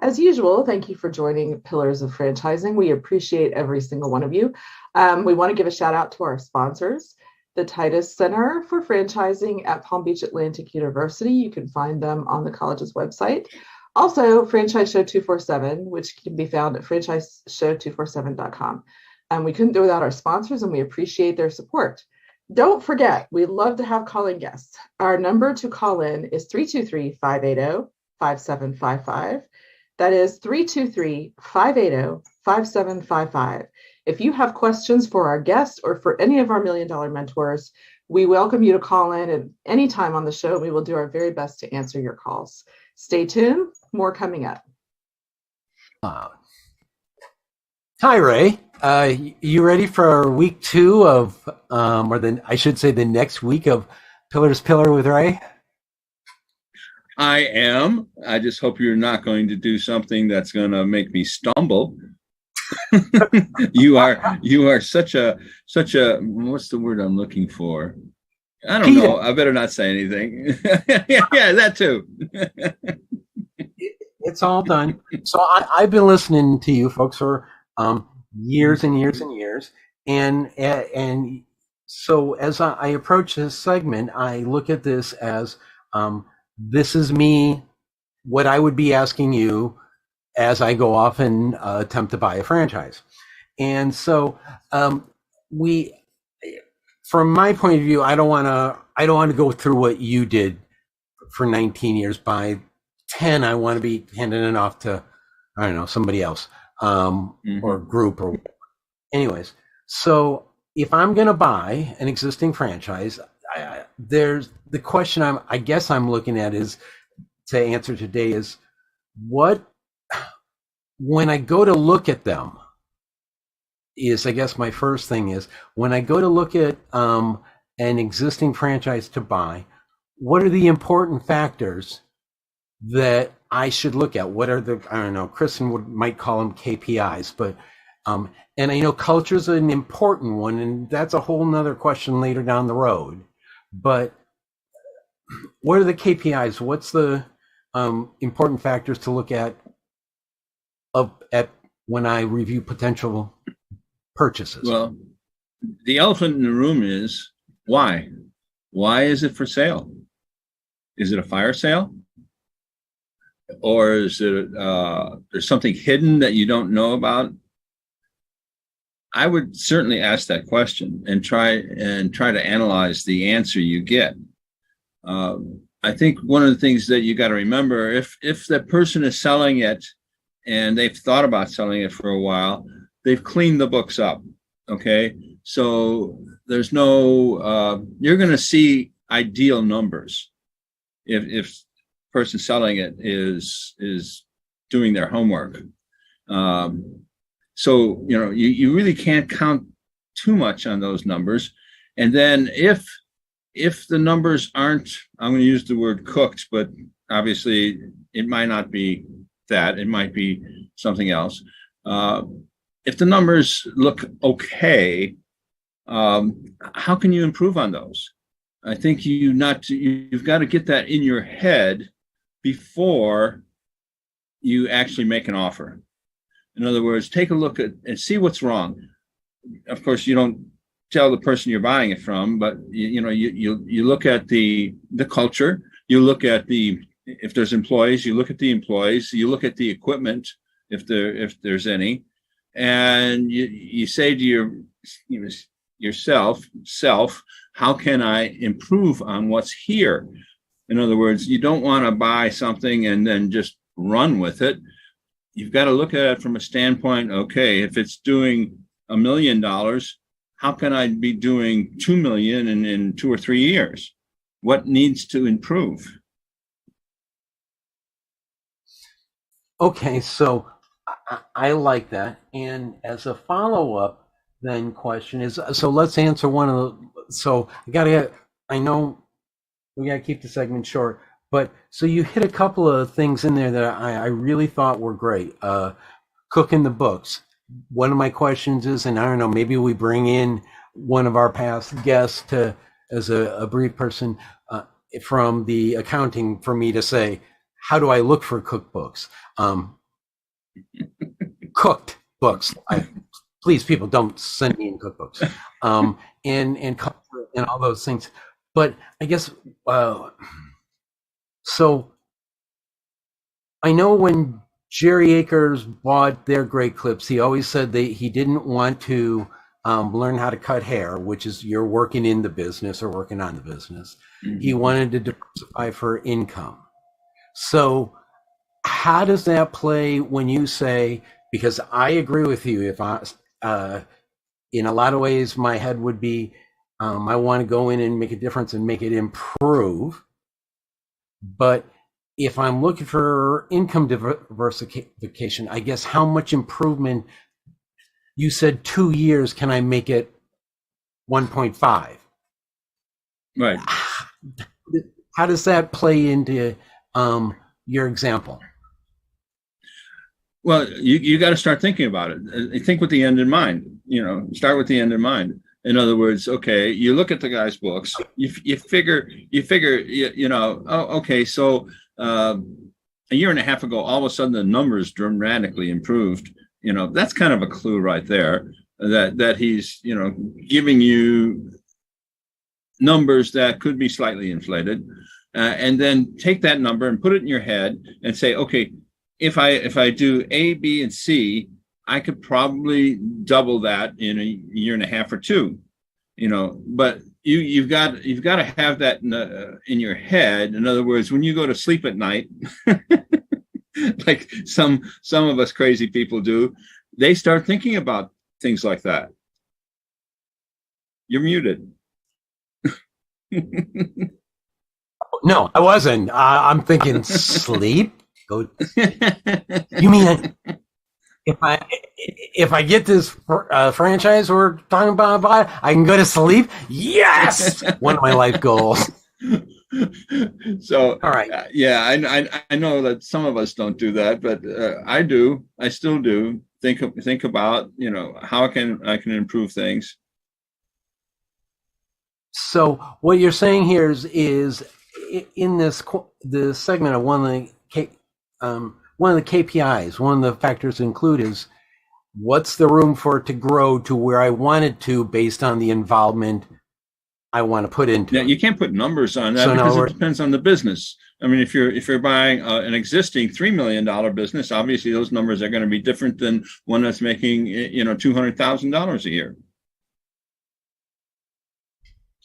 As usual, thank you for joining Pillars of Franchising. We appreciate every single one of you. We want to give a shout out to our sponsors, the Titus Center for Franchising at Palm Beach Atlantic University. You can find them on the college's website. Also, Franchise Show 247, which can be found at franchiseshow247.com. We couldn't do without our sponsors, and we appreciate their support. Don't forget, we'd love to have call-in guests. Our number to call in is 323-580-5755. That is 323-580-5755. If you have questions for our guests or for any of our $1 Million mentors, we welcome you to call in at any time on the show. We will do our very best to answer your calls. Stay tuned. More coming up. Hi, Ray. You ready for week 2 of, I should say the next week of Pillar to Pillar with Ray? I am. I just hope you're not going to do something that's going to make me stumble. You are such a what's the word I'm looking for? I don't know. I better not say anything. yeah, that too. It's all done. So I've been listening to you folks for years and years and years, and so as I approach this segment, I look at this as this is me, what I would be asking you as I go off and attempt to buy a franchise. And so from my point of view, I don't want to go through what you did for 19 years. By 10, I want to be handing it off to, I don't know, somebody else or group or anyways. So if I'm going to buy an existing franchise, there's the question I guess I'm looking at is to answer today is when I go to look at them is, I guess my first thing is when I go to look at an existing franchise to buy, what are the important factors that I should look at? What are the, I don't know, Kristen might call them KPIs, but and I know culture is an important one, and that's a whole nother question later down the road. But what are the KPIs? What's the important factors to look at when I review potential purchases? Well, the elephant in the room is why? Why is it for sale? Is it a fire sale? Or is it there's something hidden that you don't know about? I would certainly ask that question and try to analyze the answer you get. I think one of the things that you got to remember, if the person is selling it and they've thought about selling it for a while, they've cleaned the books up. Okay, so there's no you're going to see ideal numbers if the person selling it is doing their homework. So you really can't count too much on those numbers. And then if the numbers aren't, I'm going to use the word cooked, but obviously it might not be that, it might be something else. If the numbers look okay, how can you improve on those? I think you've got to get that in your head before you actually make an offer. In other words, take a look at and see what's wrong. Of course, you don't tell the person you're buying it from, but you look at the culture, you look at if there's employees, you look at the employees, you look at the equipment if there's any, and you say to yourself, how can I improve on what's here? In other words, you don't want to buy something and then just run with it. You've got to look at it from a standpoint, okay, if it's doing $1 million, how can I be doing 2 million in 2 or 3 years? What needs to improve? Okay, so I like that. And as a follow-up then question is, so let's answer one of the, so I know we gotta keep the segment short, but so you hit a couple of things in there that I really thought were great. Cooking the books. One of my questions is, and I don't know, maybe we bring in one of our past guests as a brief person from the accounting for me to say, how do I look for cookbooks? Cooked books. Please, people, don't send me in cookbooks. And all those things. But I guess, so I know when Jerry Akers bought their Great Clips, he always said that he didn't want to learn how to cut hair, which is you're working in the business or working on the business. Mm-hmm. He wanted to diversify for income. So how does that play when you say, because I agree with you, if I, in a lot of ways, my head would be, I want to go in and make a difference and make it improve. But if I'm looking for income diversification, I guess how much improvement, you said 2 years, can I make it 1.5? Right. How does that play into your example? Well, you got to start thinking about it. Think with the end in mind. Start with the end in mind. In other words, okay, you look at the guy's books. You figure. Oh, okay. So a year and a half ago, all of a sudden the numbers dramatically improved. That's kind of a clue right there that he's giving you numbers that could be slightly inflated, and then take that number and put it in your head and say, okay, if I do A, B, and C, I could probably double that in a year and a half or two, but you've got to have that in your head. In other words, when you go to sleep at night, like some of us crazy people do, they start thinking about things like that. You're muted. No, I wasn't. I'm thinking sleep. Go. You mean if I get this franchise we're talking about, I can go to sleep? Yes, one of my life goals. So, All right. I know that some of us don't do that, but I do. I still do think about, how I can improve things. So what you're saying here is in this segment of one of the KPIs, one of the factors to include is what's the room for it to grow to where I want it to based on the involvement I want to put into it. You can't put numbers on that because it depends on the business. I mean, if you're buying an existing $3 million business, obviously those numbers are going to be different than one that's making $200,000 a year.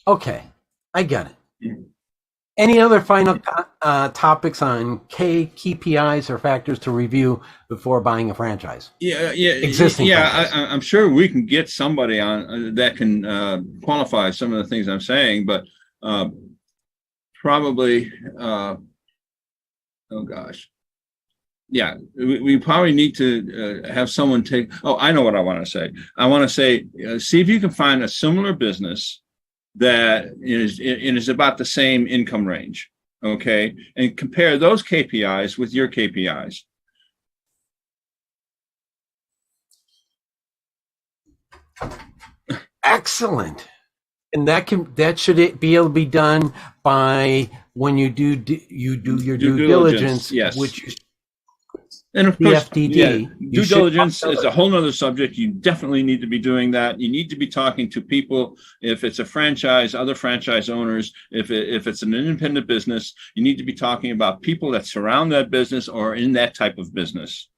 Okay, I get it. Any other final topics on KPIs or factors to review before buying a franchise? Existing. I'm sure we can get somebody on that can qualify some of the things I'm saying, but probably. We probably need to have someone take. Oh, I know what I want to say. I want to say, see if you can find a similar business that is about the same income range, okay? And compare those KPIs with your KPIs. Excellent. And that should be able to be done by when you do your due diligence, yes. Which and of course, FDD. Due diligence is a whole nother subject. You definitely need to be doing that. You need to be talking to people. If it's a franchise, other franchise owners, if it's an independent business, you need to be talking about people that surround that business or in that type of business.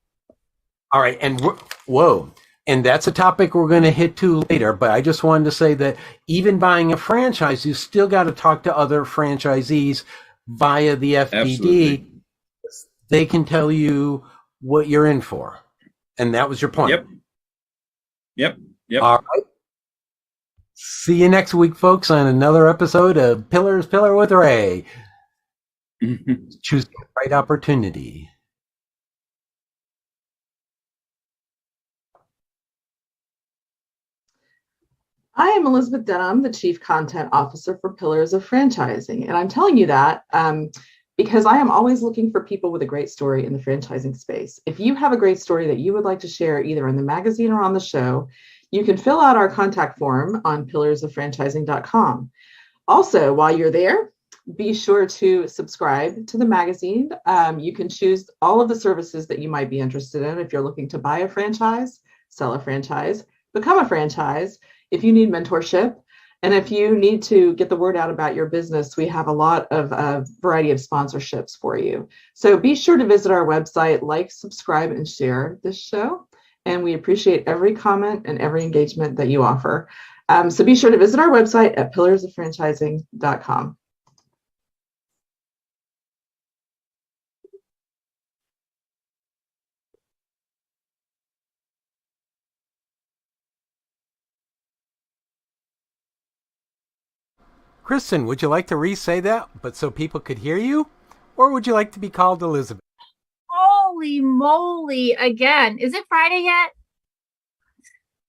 All right. And and that's a topic we're going to hit to later. But I just wanted to say that even buying a franchise, you still got to talk to other franchisees via the FDD. Absolutely. They can tell you what you're in for. And that was your point. Yep. All right. See you next week, folks, on another episode of Pillar with Ray. Choose the right opportunity. I am Elizabeth Denham, the Chief Content Officer for Pillars of Franchising. And I'm telling you that because I am always looking for people with a great story in the franchising space. If you have a great story that you would like to share either in the magazine or on the show, you can fill out our contact form on pillarsoffranchising.com. Also, while you're there, be sure to subscribe to the magazine. You can choose all of the services that you might be interested in if you're looking to buy a franchise, sell a franchise, become a franchise. If you need mentorship, and if you need to get the word out about your business, we have a lot of variety of sponsorships for you. So be sure to visit our website, like, subscribe, and share this show. And we appreciate every comment and every engagement that you offer. So be sure to visit our website at pillarsoffranchising.com. Kristen, would you like to re-say that, but so people could hear you? Or would you like to be called Elizabeth? Holy moly. Again, is it Friday yet?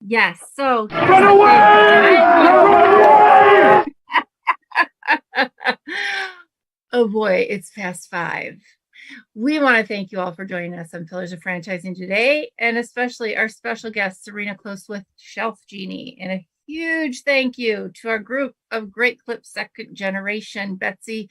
Yes. So run away! Oh boy, it's past 5. We want to thank you all for joining us on Pillars of Franchising today, and especially our special guest, Serena Close with Shelf Genie, and a huge thank you to our group of Great Clip second generation, Betsy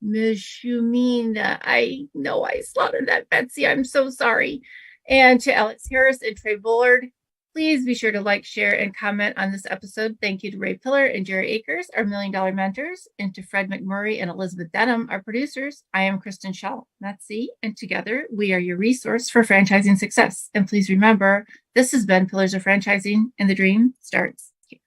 Mishumina. I know I slaughtered that, Betsy. I'm so sorry. And to Alex Harris and Trey Bullard. Please be sure to like, share, and comment on this episode. Thank you to Ray Pillar and Jerry Akers, our $1 Million mentors, and to Fred McMurray and Elizabeth Denham, our producers. I am Kristen Schell, that's C, and together we are your resource for franchising success. And please remember, this has been Pillars of Franchising, and the dream starts here.